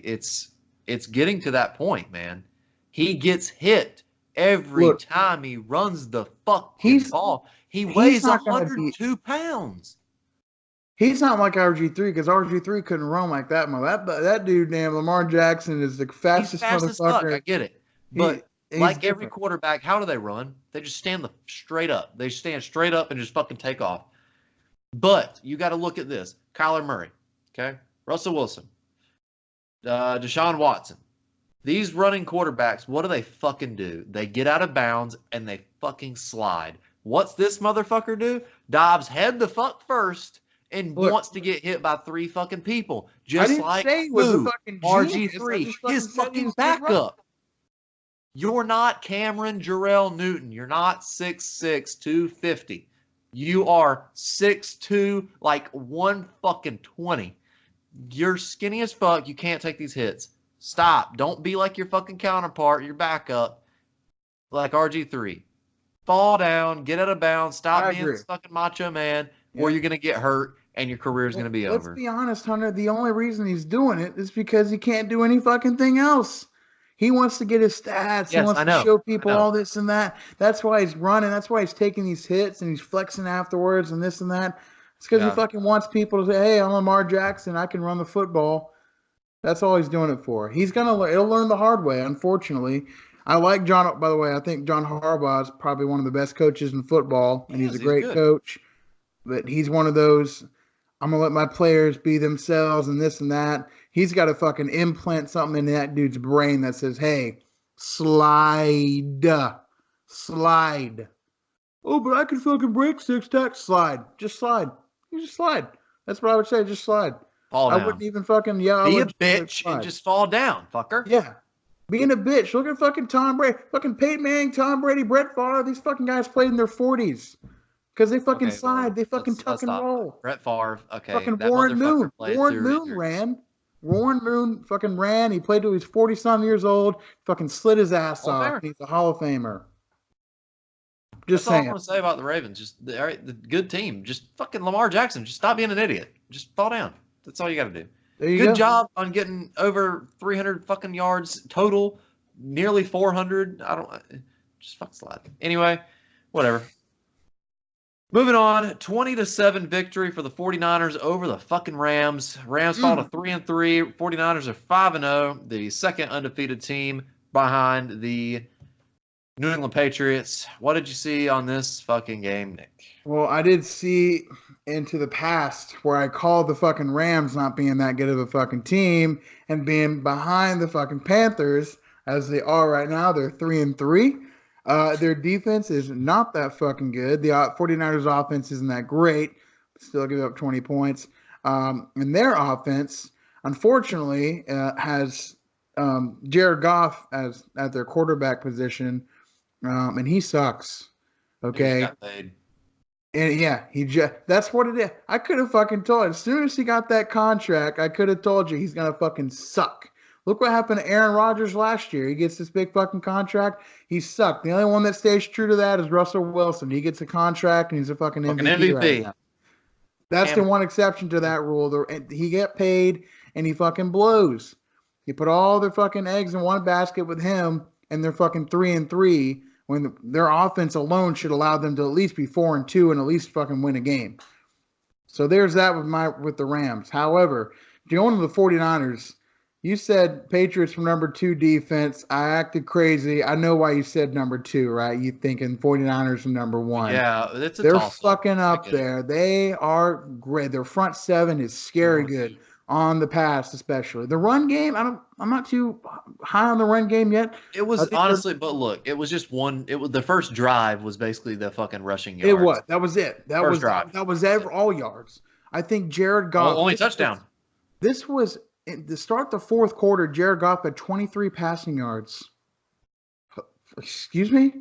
It's getting to that point, man. He gets hit every time he runs the fucking ball. He weighs 102 pounds. He's not like RG3 because RG3 couldn't run like that. That dude, damn, Lamar Jackson is the fastest motherfucker. I get it. But like every quarterback, how do they run? They just stand straight up. They stand straight up and just fucking take off. But you got to look at this. Kyler Murray, okay? Russell Wilson, Deshaun Watson. These running quarterbacks, what do they fucking do? They get out of bounds and they fucking slide. What's this motherfucker do? Dives head the fuck first and wants to get hit by 3 fucking people. Just like RG3, his fucking backup. You're not Cameron Jarrell Newton. You're not 6'6", 250. You are 6'2", like 120. You're skinny as fuck. You can't take these hits. Stop. Don't be like your fucking counterpart, your backup, like RG3. Fall down, get out of bounds, stop being this fucking macho man, or you're going to get hurt and your career is going to be over. Let's be honest, Hunter. The only reason he's doing it is because he can't do any fucking thing else. He wants to get his stats. He wants to show people all this and that. That's why he's running. That's why he's taking these hits and he's flexing afterwards and this and that. It's because he fucking wants people to say, hey, I'm Lamar Jackson. I can run the football. That's all he's doing it for. He's going to learn. He'll learn the hard way, unfortunately. I like John. By the way, I think John Harbaugh is probably one of the best coaches in football, and he's a great coach. But he's one of those, I'm going to let my players be themselves and this and that. He's got to fucking implant something in that dude's brain that says, hey, slide. Slide. Oh, but I can fucking break 6 tacks. Slide. Just slide. You just slide. That's what I would say. Just slide. Fall down. I wouldn't even fucking yell. Be a bitch and just fall down, fucker. Yeah. Being a bitch. Look at fucking Tom Brady. Fucking Peyton Manning, Tom Brady, Brett Favre. These fucking guys played in their 40s. Because they fucking slide. They fucking tuck and roll. Brett Favre. Okay. Fucking Warren Moon. Warren Moon ran. Warren Moon fucking ran. He played till he was 40-some years old. Fucking slid his ass off. He's a Hall of Famer. Just saying. That's all I want to say about the Ravens. Just the good team. Just fucking Lamar Jackson. Just stop being an idiot. Just fall down. That's all you got to do. Good job on getting over 300 fucking yards total, nearly 400. Just fuck slide. Anyway, whatever. Moving on, 20-7 victory for the 49ers over the fucking Rams. Rams fall to 3-3. 49ers are 5-0, the second undefeated team behind the New England Patriots. What did you see on this fucking game, Nick? Well, I did see into the past where I called the fucking Rams not being that good of a fucking team and being behind the fucking Panthers as they are right now. They're 3-3. Their defense is not that fucking good. The 49ers offense isn't that great. Still give up 20 points. And their offense, unfortunately, has Jared Goff at their quarterback position, and he sucks. Okay. And yeah, that's what it is. I could have fucking told you. As soon as he got that contract, I could have told you he's gonna fucking suck. Look what happened to Aaron Rodgers last year. He gets this big fucking contract. He sucked. The only one that stays true to that is Russell Wilson. He gets a contract and he's a fucking Fucking MVP right MVP. now. That's the one exception to that rule. He get paid and he fucking blows. You put all their fucking eggs in one basket with him, and they're fucking 3-3 when their offense alone should allow them to at least be 4-2 and at least fucking win a game. So there's that with the Rams. However, going to the 49ers, you said Patriots from number 2 defense. I acted crazy. I know why you said number 2, right? You thinking 49ers from number 1. Yeah, it's a They're toss-up. fucking up there. They are great. Their front 7 is scary good on the pass, especially. The run game, I'm not too high on the run game yet. It was honestly, but look, it was just one. It was the first drive was basically the fucking rushing yards. It was. That was it. First drive. That was all yards. I think Jared Goff. Only touchdown. This was to start the fourth quarter. Jared Goff had 23 passing yards. Excuse me?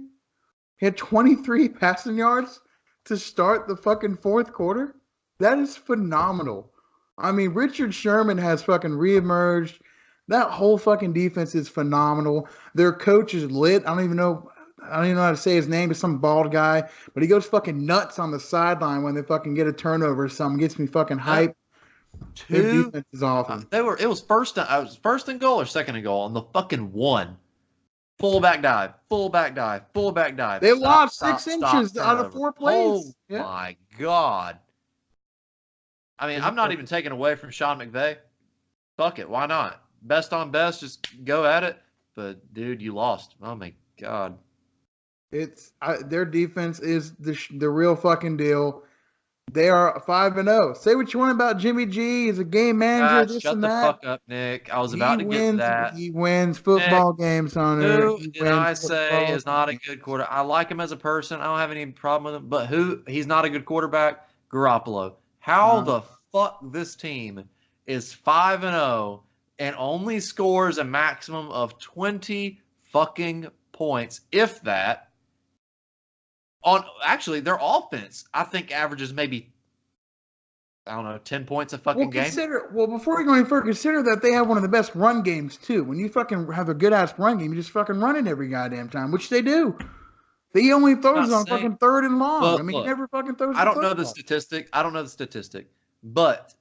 He had 23 passing yards to start the fucking fourth quarter? That is phenomenal. I mean, Richard Sherman has fucking reemerged. That whole fucking defense is phenomenal. Their coach is lit. I don't even know how to say his name. It's some bald guy, but he goes fucking nuts on the sideline when they fucking get a turnover or something. Gets me fucking hyped. Their defense is awesome. It was first and goal or second and goal on the fucking 1. Fullback dive. They lost 6 inches out of 4 plays. Oh my God. I mean, I'm not even taking away from Sean McVay. Fuck it. Why not? Best on best, just go at it. But, dude, you lost. Oh, my God. Their defense is the real fucking deal. They are 5-0. Say what you want about Jimmy G. He's a game manager. Shut the fuck up, Nick. I was about to get to that. He wins football games, Hunter. Who did I say is not a good quarterback? I like him as a person. I don't have any problem with him. But he's not a good quarterback? Garoppolo. How the fuck this team is 5-0 and only scores a maximum of 20 fucking points, if that. Actually, their offense, I think, averages maybe, I don't know, 10 points a fucking game. Before you go any further, consider that they have one of the best run games, too. When you fucking have a good-ass run game, you just fucking run it every goddamn time, which they do. He only throws on fucking 3rd and long. He never fucking throws the football. I don't know the statistic. But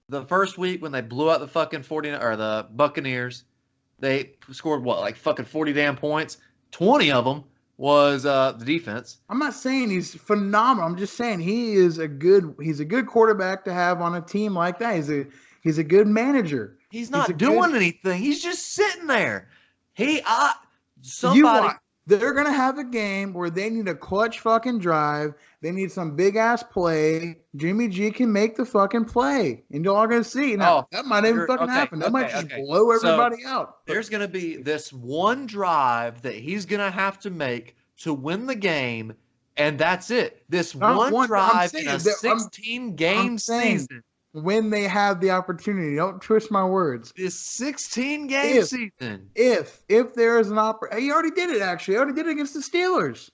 the first week when they blew out the fucking the Buccaneers, they scored like fucking 40 damn points. 20 of them was the defense. I'm not saying he's phenomenal. I'm just saying he's a good quarterback to have on a team like that. He's a good manager. He's not doing anything. He's just sitting there. They're going to have a game where they need a clutch fucking drive. They need some big-ass play. Jimmy G can make the fucking play. And you're all going to see. Now, that might even fucking happen. That might just blow everybody out. There's going to be this one drive that he's going to have to make to win the game, and that's it. This one drive in a 16-game season. When they have the opportunity. Don't twist my words. This 16-game season. If there is an opportunity. He already did it, actually. He already did it against the Steelers.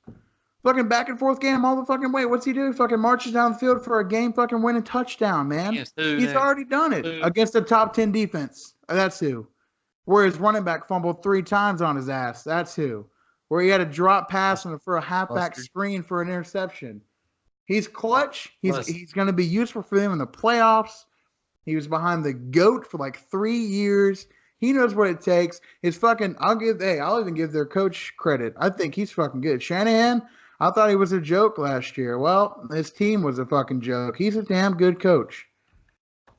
Fucking back and forth game all the fucking way. What's he do? Fucking marches down the field for a game fucking winning touchdown, man. He's already done it against the top 10 defense. That's who. Where his running back fumbled 3 times on his ass. That's who. Where he had a drop pass for a halfback screen for an interception. He's clutch. He's going to be useful for them in the playoffs. He was behind the GOAT for like 3 years. He knows what it takes. I'll even give their coach credit. I think he's fucking good. Shanahan, I thought he was a joke last year. Well, his team was a fucking joke. He's a damn good coach.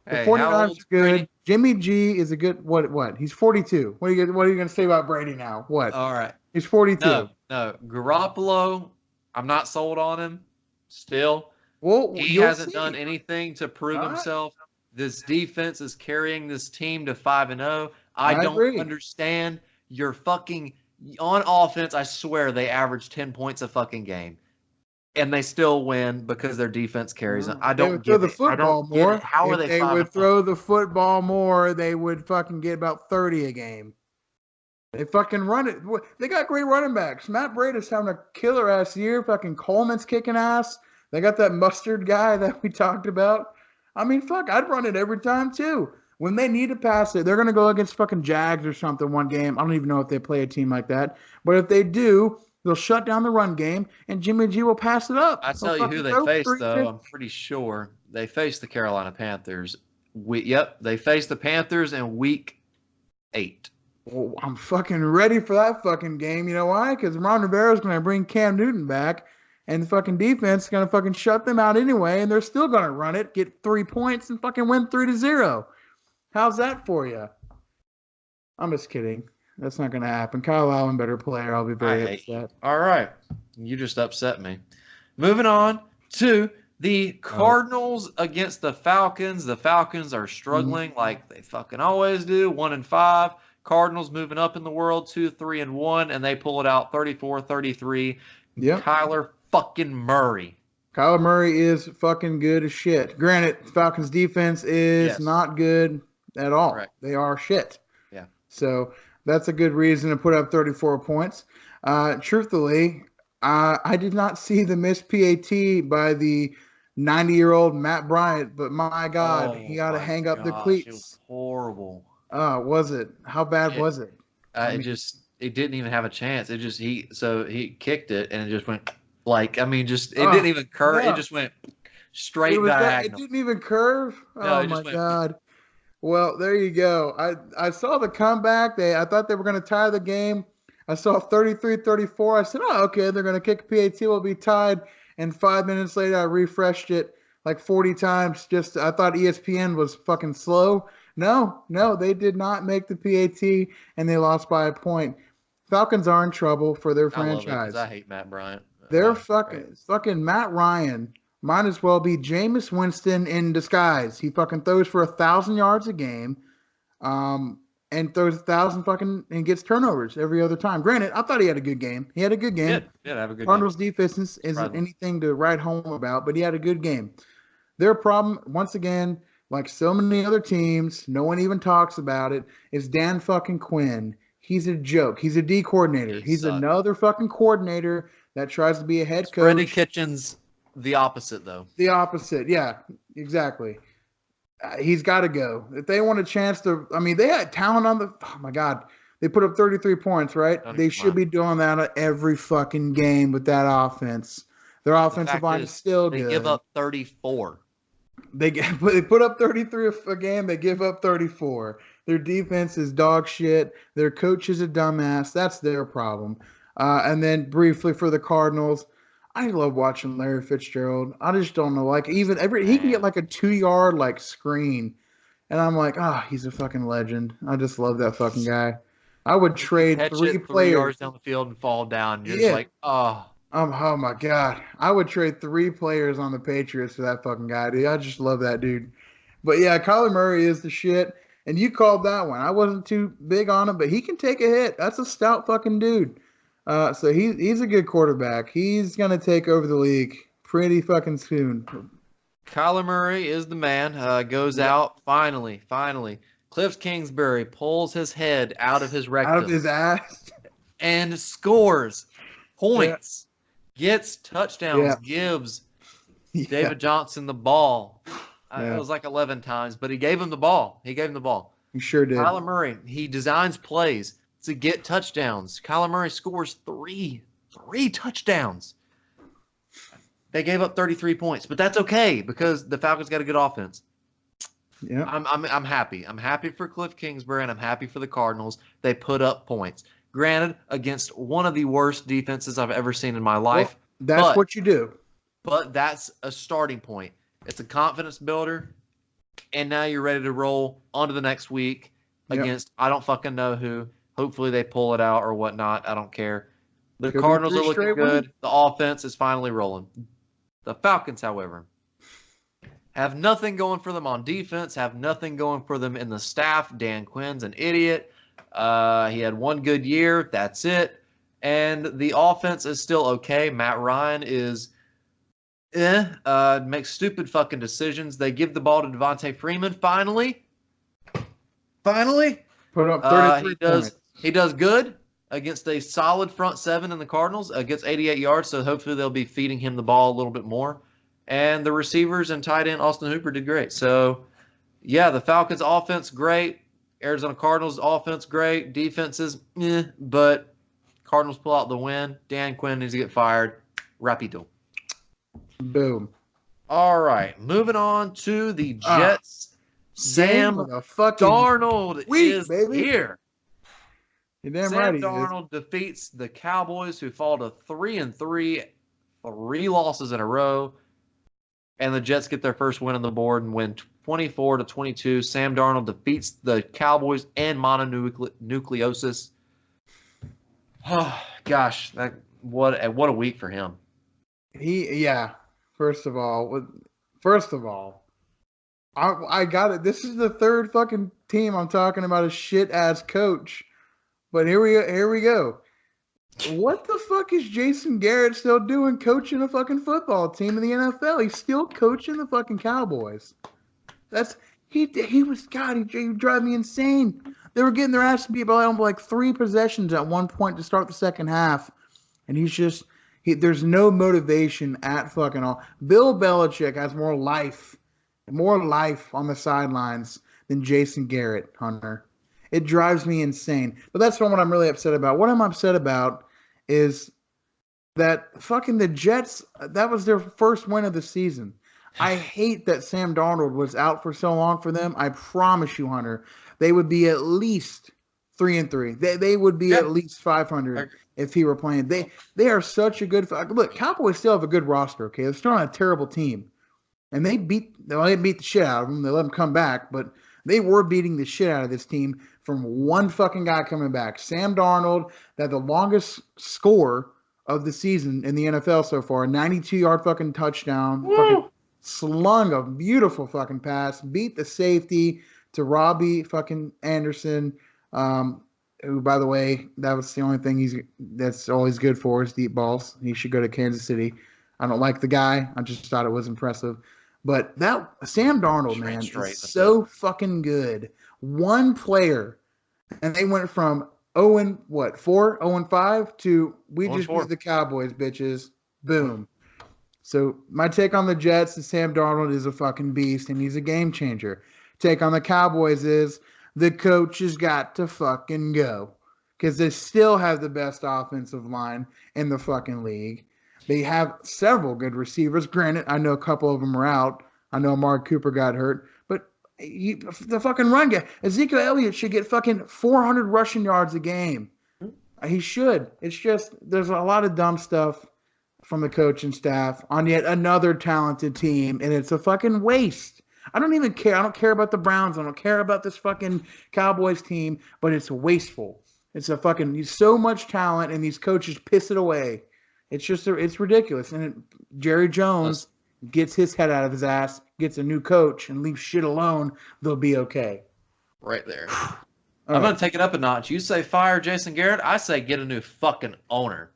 The 49ers are good. Brady? Jimmy G is a good what? He's 42. What are you going to say about Brady now? What? All right. He's 42. No. Garoppolo, I'm not sold on him. Still, he hasn't done anything to prove himself. This defense is carrying this team to 5-0. I don't understand your fucking on offense. I swear they average 10 points a fucking game, and they still win because their defense carries them. I don't get it. I don't get it. How are they? If they would throw the football more, they would fucking get about 30 a game. They fucking run it. They got great running backs. Matt Breida's having a killer ass year. Fucking Coleman's kicking ass. They got that mustard guy that we talked about. I mean, fuck, I'd run it every time too. When they need to pass it, they're gonna go against fucking Jags or something one game. I don't even know if they play a team like that. But if they do, they'll shut down the run game and Jimmy G will pass it I up. He'll tell you who fucking they throw faced, though. 350. I'm pretty sure they faced the Carolina Panthers. Yep, they faced the Panthers in Week 8. Well, I'm fucking ready for that fucking game. You know why? Because Ron Rivera's going to bring Cam Newton back, and the fucking defense is going to fucking shut them out anyway, and they're still going to run it, get 3 points, and fucking win 3-0. How's that for you? I'm just kidding. That's not going to happen. Kyle Allen, better player. I'll be very upset. All right, you just upset me. Moving on to the Cardinals against the Falcons. The Falcons are struggling like they fucking always do. 1-5. Cardinals moving up in the world, 2-3-1, and they pull it out 34-33. Yep. Kyler fucking Murray. Kyler Murray is fucking good as shit. Granted, Falcons defense is not good at all. Correct. They are shit. Yeah. So that's a good reason to put up 34 points. Truthfully, I did not see the missed PAT by the 90-year-old Matt Bryant, but my God, he got to hang up the cleats. It was horrible. Was it? How bad was it? It didn't even have a chance. He kicked it and it just went it didn't even curve. Yeah. It just went straight diagonal. It didn't even curve. No, oh my God. Well, there you go. I saw the comeback. I thought they were going to tie the game. I saw 33-34. I said, oh, okay, they're going to kick PAT. We'll be tied. And 5 minutes later, I refreshed it like 40 times. I thought ESPN was fucking slow. No, they did not make the PAT, and they lost by a point. Falcons are in trouble for their franchise. I hate Matt Bryant. They're fucking Matt Ryan. Might as well be Jameis Winston in disguise. He fucking throws for 1,000 yards a game, and throws 1,000 fucking and gets turnovers every other time. Granted, I thought he had a good game. He had a good game. Yeah, have a good Cardinals game. defense isn't anything to write home about, but he had a good game. Their problem, once again, like so many other teams, no one even talks about it, is Dan fucking Quinn. He's a joke. He's a D coordinator. He's another fucking coordinator that tries to be a head coach. Freddie Kitchens, the opposite, though. The opposite. Yeah, exactly. He's got to go. If they want a chance to, they had talent on the, oh my God. They put up 33 points, right? They should be doing that every fucking game with that offense. Their offensive line is still good. They give up 34. They put up 33 a game. They give up 34. Their defense is dog shit. Their coach is a dumbass. That's their problem. And then briefly for the Cardinals, I love watching Larry Fitzgerald. I just don't know. Like he can get like a 2-yard screen, and I'm like, he's a fucking legend. I just love that fucking guy. I would trade 3 players 3 yards down the field and fall down. You're just like, oh. Oh my God. I would trade 3 players on the Patriots for that fucking guy, dude. I just love that dude. But yeah, Kyler Murray is the shit. And you called that one. I wasn't too big on him, but he can take a hit. That's a stout fucking dude. So he's a good quarterback. He's gonna take over the league pretty fucking soon. Kyler Murray is the man. Goes out finally. Cliff Kingsbury pulls his head out of his rectum. Out of his ass. And scores points. Gets touchdowns. Gives David Johnson the ball. It was like 11 times, but he gave him the ball. He sure did. Kyler Murray, he designs plays to get touchdowns. Kyler Murray scores three touchdowns. They gave up 33 points, but that's okay because the Falcons got a good offense. Yeah, I'm happy. I'm happy for Cliff Kingsbury, and I'm happy for the Cardinals. They put up points. Granted, against one of the worst defenses I've ever seen in my life. Well, that's what you do. But that's a starting point. It's a confidence builder, and now you're ready to roll on to the next week against I don't fucking know who. Hopefully they pull it out or whatnot. I don't care. The Cardinals are looking good. The offense is finally rolling. The Falcons, however, have nothing going for them on defense, have nothing going for them in the staff. Dan Quinn's an idiot. He had one good year. That's it. And the offense is still okay. Matt Ryan is makes stupid fucking decisions. They give the ball to Devontae Freeman finally. Put up 33 points. He does good against a solid front seven in the Cardinals, gets 88 yards, so hopefully they'll be feeding him the ball a little bit more. And the receivers and tight end Austin Hooper did great. So, yeah, the Falcons' offense, great. Arizona Cardinals' offense, great. Defenses, but Cardinals pull out the win. Dan Quinn needs to get fired. Rapido. Boom. All right, moving on to the Jets. Game Sam of the fucking Darnold week, is baby. here. You're damn Sam right he is. Darnold defeats the Cowboys, who fall to 3-3, 3 losses in a row, and the Jets get their first win on the board and win 24-22. Sam Darnold defeats the Cowboys and mononucleosis. Oh, gosh, what a week for him. First of all, I got it. This is the third fucking team I'm talking about a shit ass coach. But here we go. What the fuck is Jason Garrett still doing coaching a fucking football team in the NFL? He's still coaching the fucking Cowboys. He drive me insane. They were getting their ass beat by like 3 possessions at one point to start the second half. And there's no motivation at fucking all. Bill Belichick has more life on the sidelines than Jason Garrett, Hunter. It drives me insane. But that's not what I'm really upset about. What I'm upset about is that fucking the Jets, that was their first win of the season. I hate that Sam Darnold was out for so long for them. I promise you, Hunter, they would be at least 3-3. They would be at least 500 if he were playing. They are such a good look. Cowboys still have a good roster. Okay, they're still on a terrible team, and they beat the shit out of them. They let them come back, but they were beating the shit out of this team from one fucking guy coming back. Sam Darnold, that the longest score of the season in the NFL so far, 92-yard fucking touchdown. Fucking slung a beautiful fucking pass, beat the safety to Robbie fucking Anderson, who, by the way, that was the only thing that's all he's good for is deep balls. He should go to Kansas City. I don't like the guy. I just thought it was impressive. But that Sam Darnold, man, is so fucking good. One player, and they went from 0-5 to we just beat the Cowboys, bitches. Boom. So my take on the Jets is Sam Darnold is a fucking beast and he's a game changer. Take on the Cowboys is the coach has got to fucking go because they still have the best offensive line in the fucking league. They have several good receivers. Granted, I know a couple of them are out. I know Amari Cooper got hurt, but the fucking run guy, Ezekiel Elliott should get fucking 400 rushing yards a game. He should. It's just there's a lot of dumb stuff from the coaching staff on yet another talented team, and it's a fucking waste. I don't even care. I don't care about the Browns. I don't care about this fucking Cowboys team, but it's wasteful. It's so much talent, and these coaches piss it away. It's ridiculous. And Jerry Jones gets his head out of his ass, gets a new coach, and leaves shit alone, they'll be okay. Right there. I'm going to take it up a notch. You say fire Jason Garrett. I say get a new fucking owner.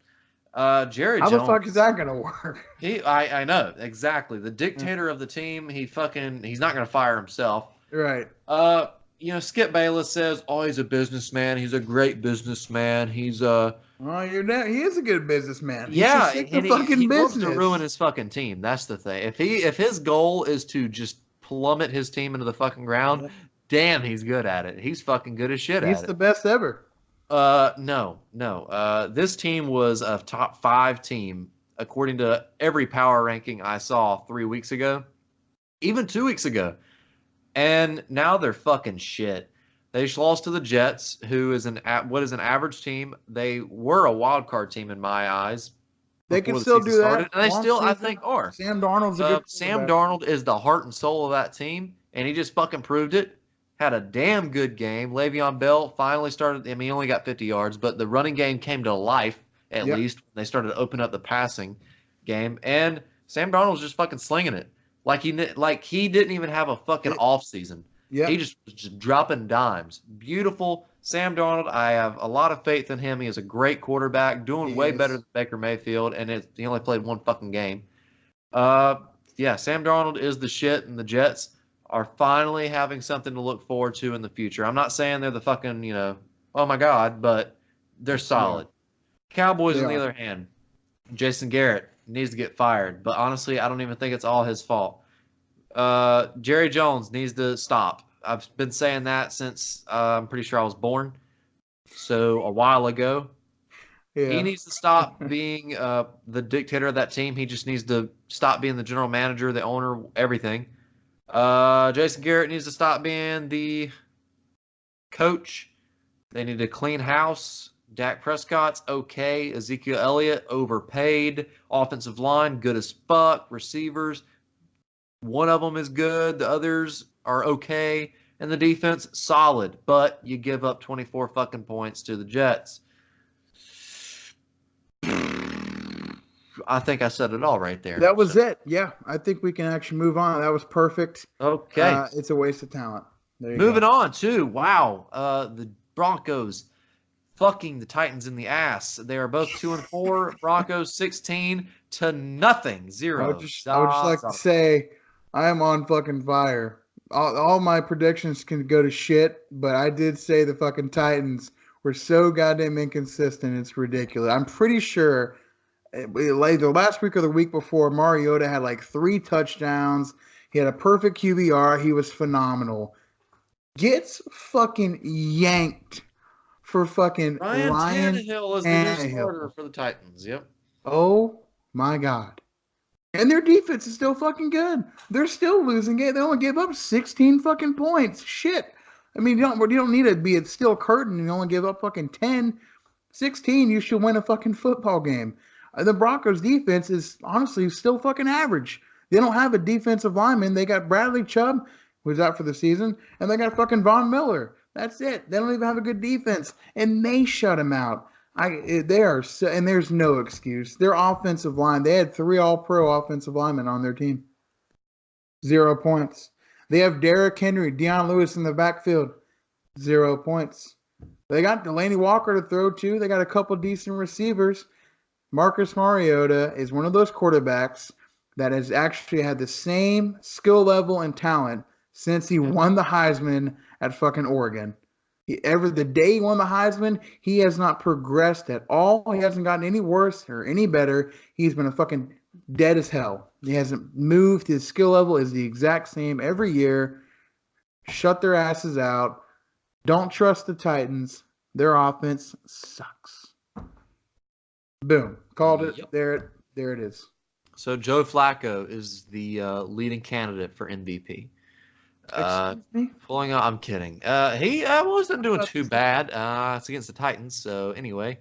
Jerry Jones. How the fuck is that going to work? I know. Exactly. The dictator of the team, he's not going to fire himself. Right. Skip Bayless says, he's a businessman. He's a great businessman. He's he is a good businessman. He loves to ruin his fucking team. That's the thing. If his goal is to just plummet his team into the fucking ground, damn, he's good at it. He's fucking good as shit at it. He's the best ever. No. This team was a top 5 team according to every power ranking I saw 3 weeks ago, even 2 weeks ago. And now they're fucking shit. They just lost to the Jets, who is an average team. They were a wild card team in my eyes. They can still do that. And they still, I think, are. Sam Darnold's a good Sam Darnold is the heart and soul of that team, and he just fucking proved it. Had a damn good game. Le'Veon Bell finally started. He only got 50 yards, but the running game came to life, at least, when they started to open up the passing game. And Sam Darnold's just fucking slinging it. Like he didn't even have a fucking off season. Yeah. He just was just dropping dimes. Beautiful. Sam Darnold, I have a lot of faith in him. He is a great quarterback, doing way better than Baker Mayfield, and he only played one fucking game. Sam Darnold is the shit, and the Jets are finally having something to look forward to in the future. I'm not saying they're the fucking, oh my God, but they're solid. Yeah. Cowboys, on the other hand, Jason Garrett, needs to get fired. But honestly, I don't even think it's all his fault. Jerry Jones needs to stop. I've been saying that since I'm pretty sure I was born. So a while ago, he Yeah. needs to stop being the dictator of that team. He just needs to stop being the general manager, the owner, everything. Jason Garrett needs to stop being the coach. They need to clean house. Dak Prescott's okay. Ezekiel Elliott overpaid. Offensive line good as fuck. Receivers, one of them is good. The others are okay. And the defense solid. But you give up 24 fucking points to the Jets. I think I said it all right there. That was it. Yeah, I think we can actually move on. That was perfect. Okay. It's a waste of talent. There you Moving go. on to wow, the Broncos fucking the Titans in the ass. They are both 2-4. Broncos 16-0. I would 0. just like to say I am on fucking fire. All my predictions can go to shit, but I did say the fucking Titans were so goddamn inconsistent. It's ridiculous. I'm pretty sure like the last week or the week before, Mariota had like 3 touchdowns. He had a perfect QBR. He was phenomenal. Gets fucking yanked for fucking Ryan Ryan Tannehill is the new starter Tannehill. for the Titans. Yep. Oh my God. And their defense is still fucking good. They're still losing it. They only gave up 16 fucking points. Shit. I mean, you don't need to be a steel curtain and you only give up fucking 10. 16, you should win a fucking football game. The Broncos defense is honestly still fucking average. They don't have a defensive lineman. They got Bradley Chubb, who's out for the season, and they got fucking Von Miller. That's it. They don't even have a good defense, and they shut him out. They are so, and there's no excuse. Their offensive line, they had 3 All-Pro offensive linemen on their team. 0 points. They have Derrick Henry, Deion Lewis in the backfield. 0 points. They got Delaney Walker to throw to. They got a couple decent receivers. Marcus Mariota is one of those quarterbacks that has actually had the same skill level and talent since he won the Heisman at fucking Oregon. The day he won the Heisman, he has not progressed at all. He hasn't gotten any worse or any better. He's been a fucking dead as hell. He hasn't moved. His skill level is the exact same every year. Shut their asses out. Don't trust the Titans. Their offense sucks. Boom. Called it. Yep. There it is. So Joe Flacco is the leading candidate for MVP. Excuse me? Pulling out, I'm kidding. He wasn't doing too bad. It's against the Titans. So anyway,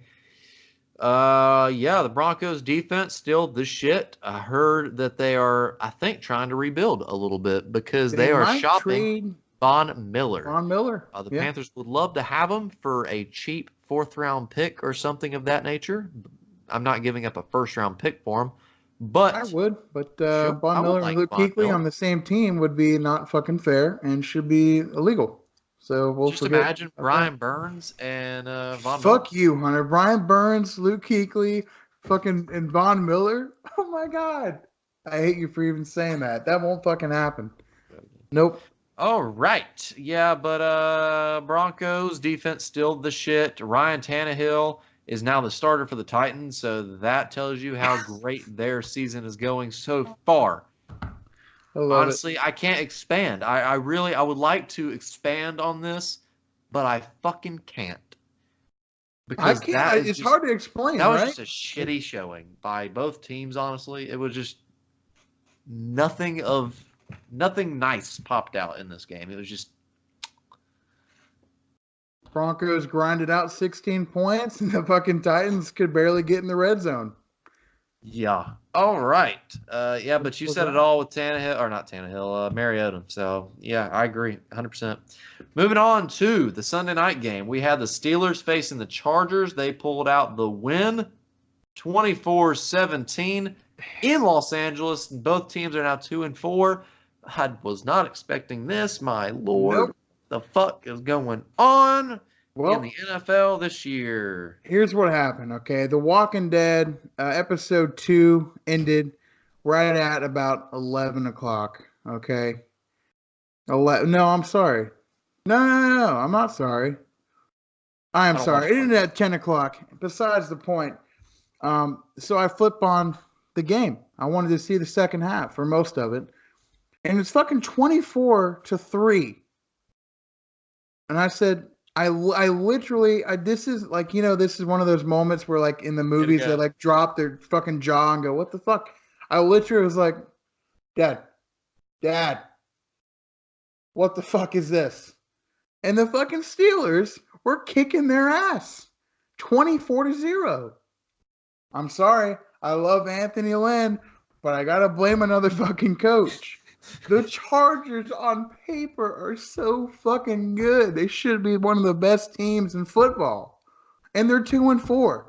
yeah, the Broncos defense still the shit. I heard that they are, I think, trying to rebuild a little bit because they are might shopping trade Von Miller. Von Miller. The Yeah. Panthers would love to have him for a cheap 4th-round pick or something of that nature. I'm not giving up a 1st-round pick for him, but I would, but Sure, I Von would Miller like and Luke Von Kuechly Miller. on the same team would be not fucking fair and should be illegal. So we'll just forget. imagine Brian Burns and Von Miller. Fuck you, Hunter. Brian Burns, Luke Kuechly, fucking and Von Miller. Oh my God. I hate you for even saying that. That won't fucking happen. Nope. All right. Yeah, but Broncos defense still the shit. Ryan Tannehill is now the starter for the Titans, so that tells you how great their season is going so far. I love Honestly, I can't expand. I would like to expand on this, but I fucking can't. Because I can't. that is It's just, hard to explain, that was right? just a shitty showing by both teams, honestly. It was just nothing nice popped out in this game. It was just Broncos grinded out 16 points, and the fucking Titans could barely get in the red zone. yeah. All right. Yeah, but you said it all with Tannehill, or not Tannehill, Mariota. So, yeah, I agree 100%. Moving on to the Sunday night game. We had the Steelers facing the Chargers. They pulled out the win 24-17 in Los Angeles. Both teams are now 2-4. I was not expecting this. My Lord. Nope. The fuck is going on in Well, the NFL this year? here's what happened, okay? The Walking Dead episode 2 ended right at about 11 o'clock, okay? No, I'm sorry. No, I'm not sorry. I am I don't sorry. watch It ended at 10 o'clock. Besides the point. So I flip on the game. I wanted to see the second half for most of it. And it's fucking 24-3. And I said, I literally, this is like, this is one of those moments where, like, in the movies, they like drop their fucking jaw and go, what the fuck? I literally was like, Dad, what the fuck is this? And the fucking Steelers were kicking their ass 24-0. I'm sorry. I love Anthony Lynn, but I got to blame another fucking coach. The Chargers on paper are so fucking good. They should be one of the best teams in football. And they're 2-4.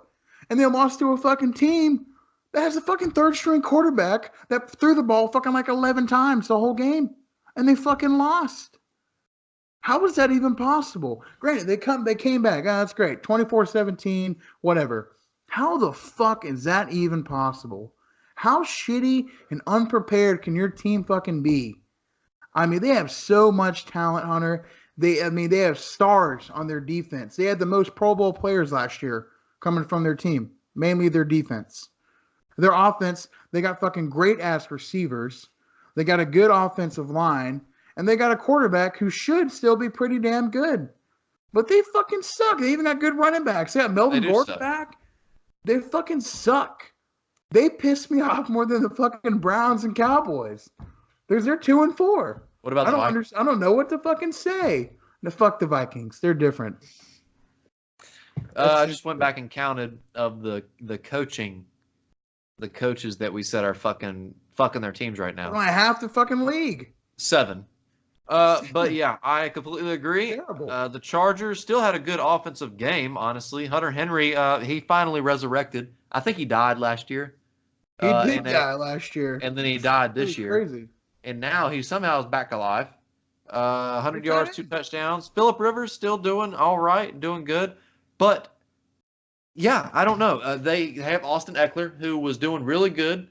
And they lost to a fucking team that has a fucking third string quarterback that threw the ball fucking like 11 times the whole game. And they fucking lost. How is that even possible? Granted, they came back. Oh, that's great. 24-17, whatever. How the fuck is that even possible? How shitty and unprepared can your team fucking be? I mean, they have so much talent, Hunter. They have stars on their defense. They had the most Pro Bowl players last year coming from their team, mainly their defense. Their offense, they got fucking great ass receivers. They got a good offensive line, and they got a quarterback who should still be pretty damn good. But they fucking suck. They even got good running backs. They got Melvin Gordon back. They fucking suck. They piss me off more than the fucking Browns and Cowboys. They're 2-4. What about the Vikings? I don't know what to fucking say. Fuck the Vikings. They're different. I just went back and counted of the coaches that we said are fucking their teams right now. Half the fucking league. 7. But yeah, I completely agree. The Chargers still had a good offensive game, honestly. Hunter Henry, he finally resurrected. I think he died last year. He did die last year. And then he died this year. Crazy. And now he somehow is back alive. 100 yards, 2 touchdowns. Phillip Rivers still doing all right, doing good. But, yeah, I don't know. They have Austin Eckler, who was doing really good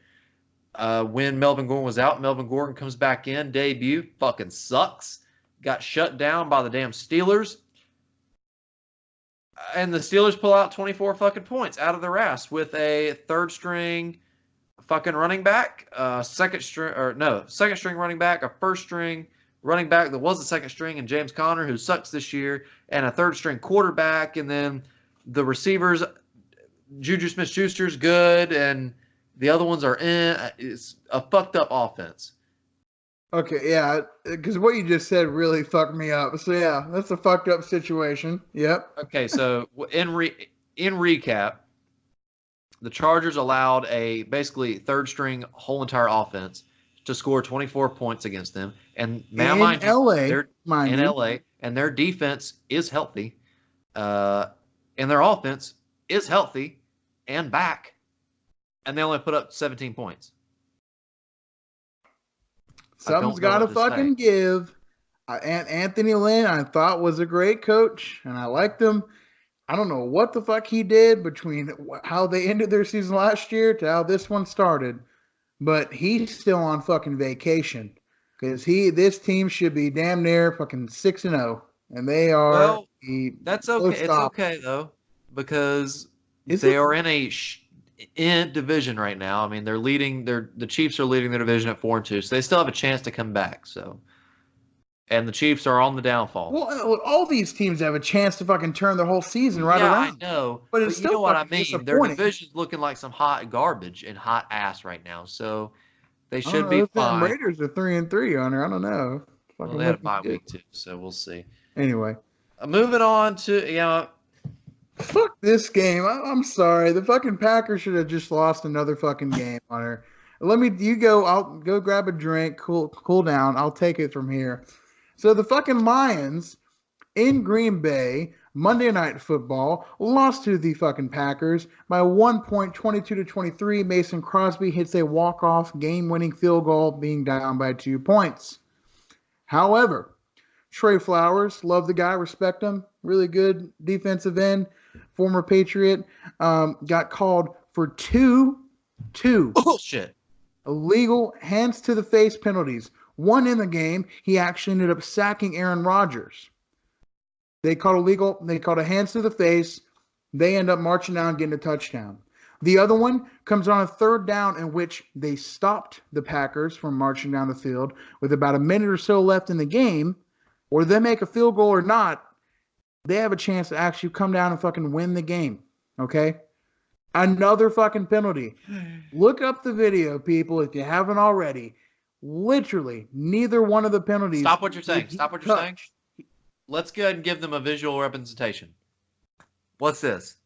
when Melvin Gordon was out. Melvin Gordon comes back in, debut, fucking sucks. Got shut down by the damn Steelers. And the Steelers pull out 24 fucking points out of their ass with a third string fucking running back, second string running back, a first string running back that was the second string, and James Conner, who sucks this year, and a third string quarterback, and then the receivers, Juju Smith-Schuster's good, and the other ones are in. It's a fucked up offense. Okay, yeah, because what you just said really fucked me up. So yeah, that's a fucked up situation. Yep. Okay, so in recap, the Chargers allowed a basically third string whole entire offense to score 24 points against them, and now in LA, and their defense is healthy, and their offense is healthy and back, and they only put up 17 points. Something's got to fucking give. Anthony Lynn, I thought, was a great coach, and I liked him. I don't know what the fuck he did between how they ended their season last year to how this one started, but he's still on fucking vacation because this team should be damn near fucking 6-0, and they are. Well, that's okay. It's okay though because they are in a in division right now. I mean, they're leading. The Chiefs are leading their division at 4-2, so they still have a chance to come back. So, and the Chiefs are on the downfall. Well, all these teams have a chance to fucking turn their whole season around. I know, but it's still, you know what I mean. Their division's looking like some hot garbage and hot ass right now. So they should be fine. The Raiders are 3-3 on her. I don't know. Well, they had a bye week too, so we'll see. Anyway, moving on to fuck this game. I'm sorry. The fucking Packers should have just lost another fucking game on her. You go. I'll go grab a drink, cool down. I'll take it from here. So the fucking Lions in Green Bay, Monday Night Football, lost to the fucking Packers by 1 point, 22-23. Mason Crosby hits a walk-off game-winning field goal, being down by 2 points. However, Trey Flowers, love the guy, respect him. Really good defensive end. Former Patriot, got called for two bullshit illegal hands to the face penalties. One in the game, he actually ended up sacking Aaron Rodgers. They called a hands to the face. They end up marching down, getting a touchdown. The other one comes on a third down in which they stopped the Packers from marching down the field with about a minute or so left in the game. Or they make a field goal or not, they have a chance to actually come down and fucking win the game. Okay? Another fucking penalty. Look up the video, people, if you haven't already. Literally, neither one of the penalties. Stop what you're saying. Stop what you're saying. Let's go ahead and give them a visual representation. What's this?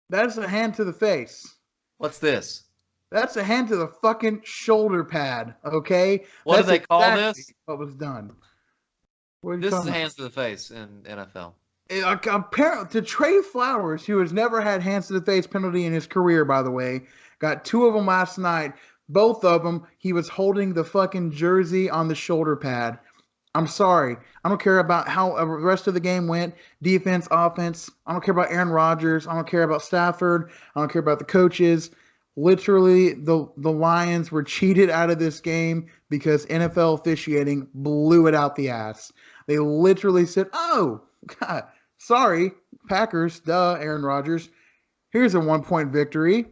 That's a hand to the face. What's this? That's a hand to the fucking shoulder pad, okay? What do they call this? What was done. This is hands to the face in NFL. Apparently, to Trey Flowers, who has never had hands to the face penalty in his career, by the way, got 2 of them last night. Both of them, he was holding the fucking jersey on the shoulder pad. I'm sorry. I don't care about how the rest of the game went. Defense, offense. I don't care about Aaron Rodgers. I don't care about Stafford. I don't care about the coaches. Literally, the Lions were cheated out of this game because NFL officiating blew it out the ass. They literally said, oh, God, sorry, Packers, duh, Aaron Rodgers. Here's a 1-point victory.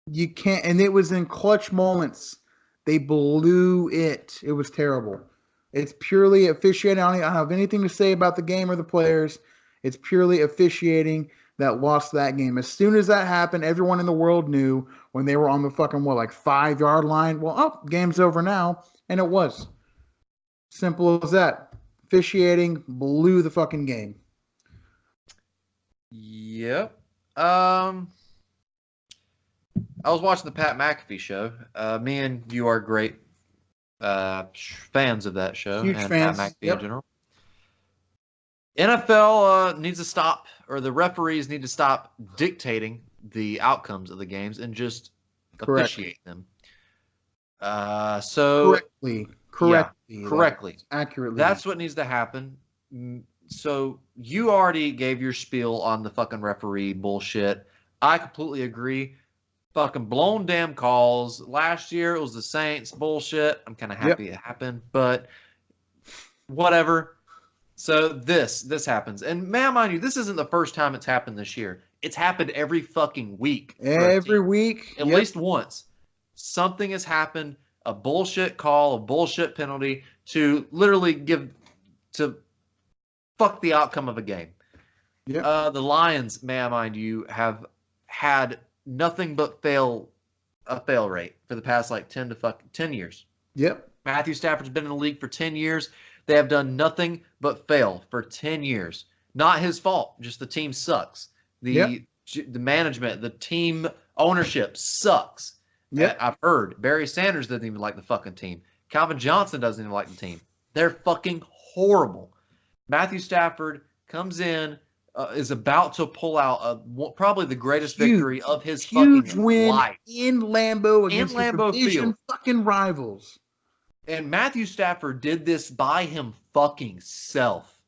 You can't, and it was in clutch moments. They blew it. It was terrible. It's purely officiating. I don't have anything to say about the game or the players. It's purely officiating that lost that game. As soon as that happened, everyone in the world knew when they were on the fucking, 5-yard line. Well, game's over now. And it was. Simple as that. Officiating blew the fucking game. Yep. I was watching the Pat McAfee show. Me and you are great fans of that show. Huge and fans. Pat McAfee in general. NFL needs to stop, or the referees need to stop dictating the outcomes of the games and just officiate them. Correctly. Accurately. That's what needs to happen. So you already gave your spiel on the fucking referee bullshit. I completely agree. Fucking blown damn calls. Last year it was the Saints bullshit. I'm kind of happy it happened, but whatever. So this happens. And man, mind you, this isn't the first time it's happened this year. It's happened every fucking week. Every week. At least once. Something has happened, a bullshit call, a bullshit penalty to literally fuck the outcome of a game. Yep. The Lions, may I mind you, have had nothing but a fail rate for the past 10 years. Yep. Matthew Stafford's been in the league for 10 years. They have done nothing but fail for 10 years. Not his fault. Just the team sucks. The management, the team ownership sucks. Yep. I've heard Barry Sanders doesn't even like the fucking team. Calvin Johnson doesn't even like the team. They're fucking horrible. Matthew Stafford comes in, is about to pull out probably the greatest victory of his fucking win life in Lambeau against Lambeau Field. Fucking rivals. And Matthew Stafford did this by him fucking self.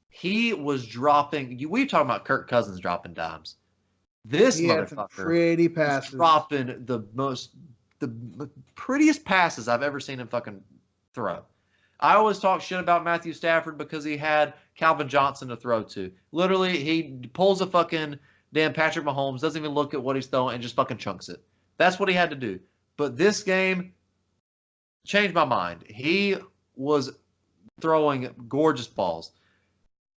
He was dropping. We talking about Kirk Cousins dropping dimes. This motherfucker pretty passes. Dropping the prettiest passes I've ever seen him fucking throw. I always talk shit about Matthew Stafford because he had Calvin Johnson to throw to. Literally, he pulls a fucking damn Patrick Mahomes, doesn't even look at what he's throwing, and just fucking chunks it. That's what he had to do. But this game changed my mind. He was throwing gorgeous balls.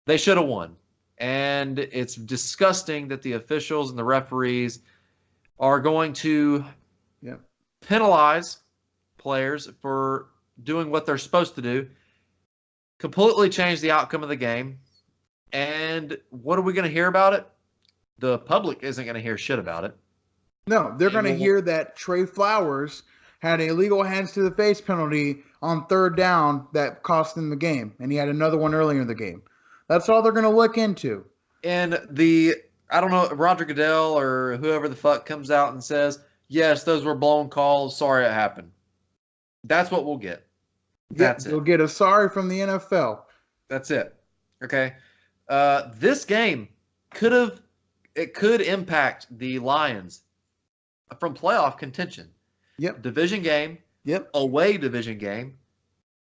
They should have won. And it's disgusting that the officials and the referees are going to penalize players for doing what they're supposed to do, completely change the outcome of the game. And what are we going to hear about it? The public isn't going to hear shit about it. No, they're going to hear that Trey Flowers had an illegal hands to the face penalty on third down that cost him the game. And he had another one earlier in the game. That's all they're going to look into. And I don't know, Roger Goodell or whoever the fuck comes out and says, yes, those were blown calls. Sorry it happened. That's what we'll get. That's it. You'll get a sorry from the NFL. That's it. Okay. This game could impact the Lions from playoff contention. Yep. Division game. Yep. Away division game.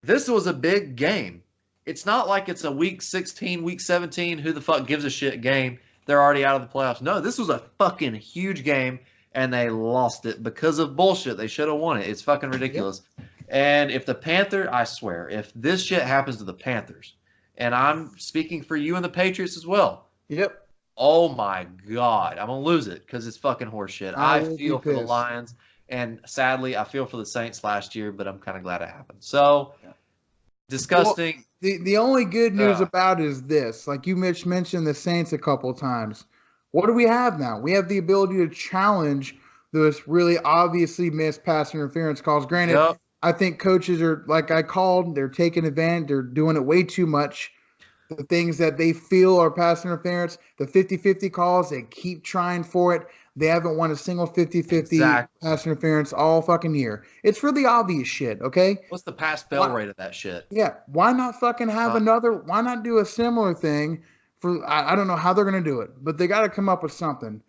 This was a big game. It's not like it's a week 16, week 17, who the fuck gives a shit game. They're already out of the playoffs. No, this was a fucking huge game. and they lost it because of bullshit. They should have won it. It's fucking ridiculous. Yep. And if the Panthers, I swear, if this shit happens to the Panthers, and I'm speaking for you and the Patriots as well. Yep. Oh my God, I'm gonna lose it because it's fucking horseshit. I feel for the Lions, and sadly, I feel for the Saints last year, but I'm kind of glad it happened. So, disgusting. Well, the only good news about it is this: like you mentioned the Saints a couple of times. What do we have now? We have the ability to challenge those really obviously missed pass interference calls. Granted, I think coaches are, like I called, they're taking advantage. They're doing it way too much. The things that they feel are pass interference, the 50-50 calls, they keep trying for it. They haven't won a single 50-50 pass interference all fucking year. It's for the obvious shit, okay? What's the pass fail rate of that shit? Yeah, why not fucking have another? Why not do a similar thing for? I don't know how they're gonna do it, but they got to come up with something.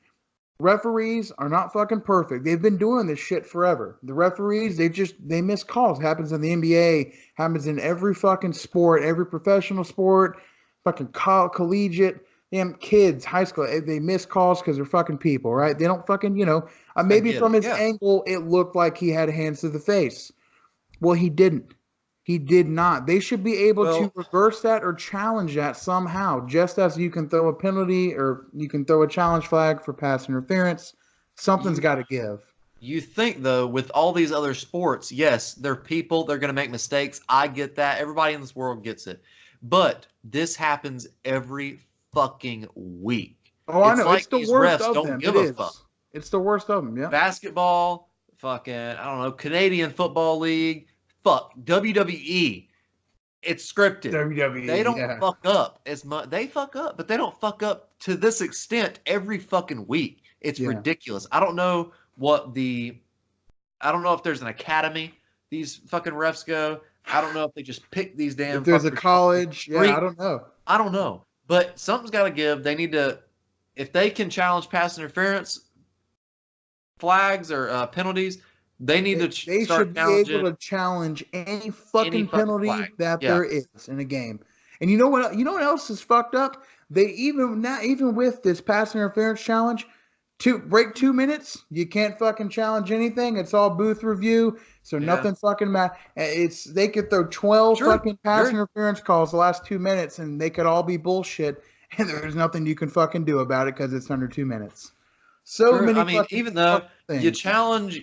Referees are not fucking perfect. They've been doing this shit forever. The referees, they miss calls. It happens in the NBA, happens in every fucking sport, every professional sport, fucking collegiate, damn kids, high school. They miss calls because they're fucking people, right? They don't fucking, maybe from his angle, it looked like he had hands to the face. Well, he didn't. He did not. They should be able to reverse that or challenge that somehow, just as you can throw a penalty or you can throw a challenge flag for pass interference. Something's got to give. You think, though, with all these other sports, yes, they're people. They're going to make mistakes. I get that. Everybody in this world gets it. But this happens every fucking week. Oh, I know. It's the worst of them. It is. It's the worst of them, yeah. Basketball, fucking, I don't know, Canadian Football League. Fuck WWE. It's scripted. WWE. They don't fuck up as much. They fuck up, but they don't fuck up to this extent every fucking week. It's ridiculous. I don't know if there's an academy these fucking refs go. I don't know if they just pick these damn. If there's a college, I don't know. I don't know, but something's got to give. They need to, if they can challenge pass interference flags or penalties. They need to start be able to challenge any fucking penalty that there is in a game. And you know what? You know what else is fucked up? They even with this pass interference challenge, break 2 minutes, you can't fucking challenge anything. It's all booth review, so nothing fucking matters. They could throw 12 fucking pass interference calls the last 2 minutes, and they could all be bullshit, and there's nothing you can fucking do about it because it's under 2 minutes. I mean, even though you challenge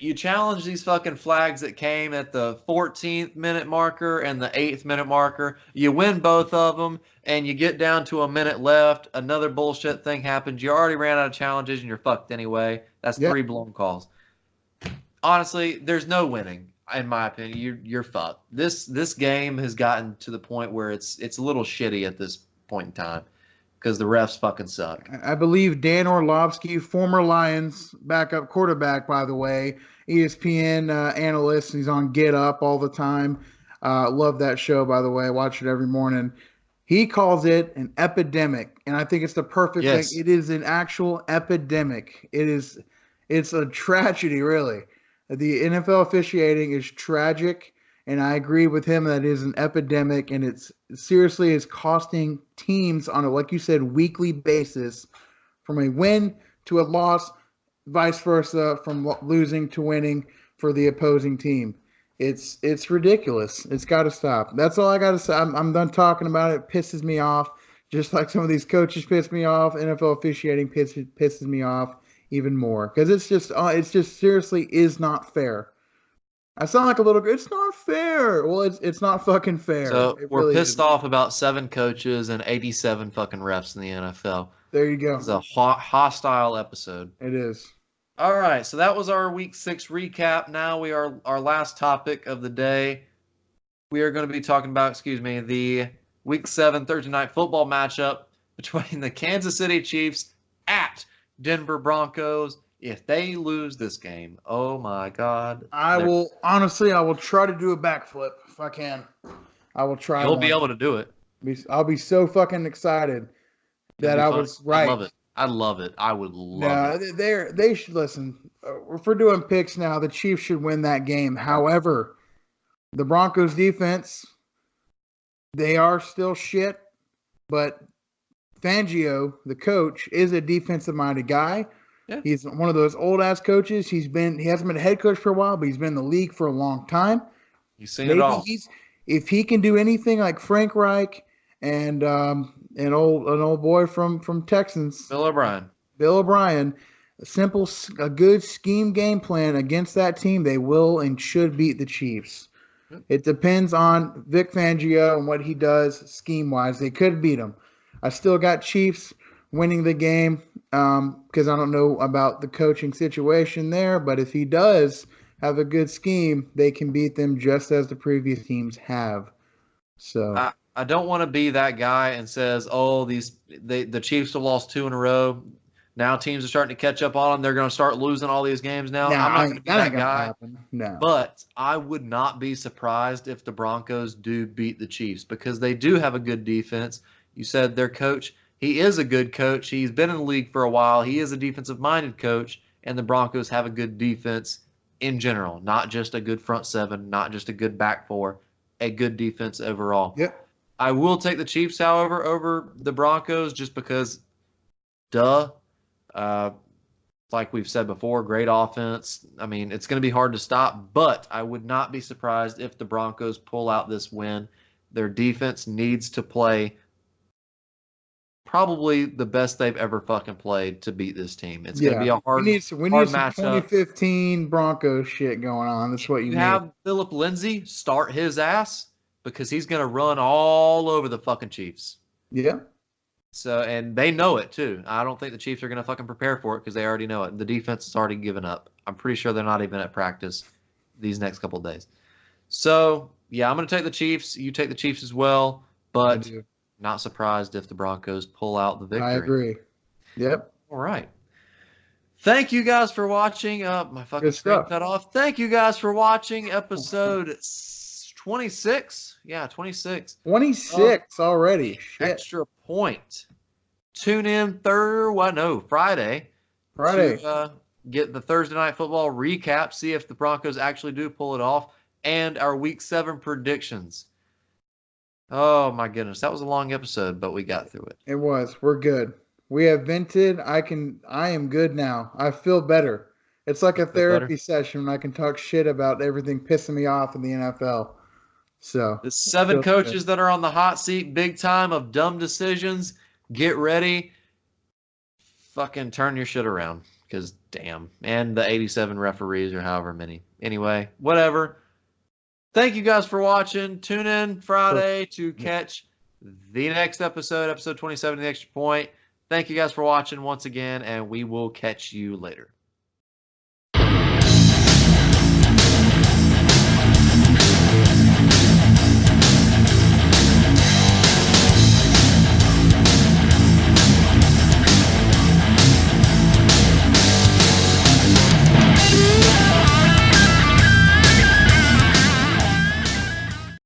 these fucking flags that came at the 14th minute marker and the 8th minute marker, you win both of them, and you get down to a minute left, another bullshit thing happens, you already ran out of challenges, and you're fucked anyway. That's 3 blown calls. Honestly, there's no winning, in my opinion. You're fucked. This game has gotten to the point where it's a little shitty at this point in time. Because the refs fucking suck. I believe Dan Orlovsky, former Lions backup quarterback, by the way, ESPN analyst. He's on Get Up all the time. Love that show, by the way. I watch it every morning. He calls it an epidemic, and I think it's the perfect thing. It is an actual epidemic. It's a tragedy, really. The NFL officiating is tragic. And I agree with him that it is an epidemic, and it's seriously is costing teams on a, like you said, weekly basis, from a win to a loss, vice versa, from losing to winning for the opposing team. It's ridiculous. It's got to stop. That's all I got to say. I'm done talking about it. It pisses me off, just like some of these coaches piss me off. NFL officiating pisses me off even more because it's just seriously is not fair. I sound like a little. It's not fair. Well, it's not fucking fair. So we're pissed off about 7 coaches and 87 fucking refs in the NFL. There you go. It's a hostile episode. It is. All right, so that was our Week 6 recap. Now we are our last topic of the day. We are going to be talking about, the Week 7 Thursday night football matchup between the Kansas City Chiefs at Denver Broncos. If they lose this game, oh my God. I will try to do a backflip if I can. I will try. You'll be able to do it. I'll be so fucking excited that I was right. I love it. I would love it. They should listen. If we're doing picks now, the Chiefs should win that game. However, the Broncos defense, they are still shit, but Fangio, the coach, is a defensive-minded guy. Yeah. He's one of those old ass coaches. He hasn't been a head coach for a while, but he's been in the league for a long time. You've seen it Maybe all. if he can do anything like Frank Reich and an old boy from Texans, Bill O'Brien. Bill O'Brien, a good scheme game plan against that team, they will and should beat the Chiefs. Yep. It depends on Vic Fangio and what he does scheme wise. They could beat him. I still got Chiefs winning the game because I don't know about the coaching situation there. But if he does have a good scheme, they can beat them just as the previous teams have. So I don't want to be that guy and says, oh, the Chiefs have lost 2 in a row. Now teams are starting to catch up on them. They're going to start losing all these games now. I'm not going to be that ain't gonna guy. happen. No. But I would not be surprised if the Broncos do beat the Chiefs because they do have a good defense. You said their coach, he is a good coach. He's been in the league for a while. He is a defensive-minded coach, and the Broncos have a good defense in general, not just a good front seven, not just a good back four, a good defense overall. Yep. I will take the Chiefs, however, over the Broncos just because, duh. Like we've said before, great offense. I mean, it's going to be hard to stop, but I would not be surprised if the Broncos pull out this win. Their defense needs to play probably the best they've ever fucking played to beat this team. It's going to be a hard, we need hard some matchup. 2015 Broncos shit going on. That's what you need. Have Philip Lindsay start his ass because he's going to run all over the fucking Chiefs. Yeah. So, and they know it too. I don't think the Chiefs are going to fucking prepare for it because they already know it. The defense has already given up. I'm pretty sure they're not even at practice these next couple of days. So, yeah, I'm going to take the Chiefs. You take the Chiefs as well, but not surprised if the Broncos pull out the victory. I agree. Yep. All right. Thank you guys for watching. My fucking screen cut off. Thank you guys for watching episode 26. Yeah, 26. 26 already. Shit. Extra Point. Tune in Friday. To get the Thursday Night Football recap, see if the Broncos actually do pull it off, and our Week 7 predictions. Oh, my goodness. That was a long episode, but we got through it. It was. We're good. We have vented. I am good now. I feel better. It's like a therapy session when I can talk shit about everything pissing me off in the NFL. So the 7 coaches that are on the hot seat big time of dumb decisions, get ready. Fucking turn your shit around because damn. And the 87 referees or however many. Anyway, whatever. Thank you guys for watching. Tune in Friday to catch the next episode 27 of The Extra Point. Thank you guys for watching once again, and we will catch you later.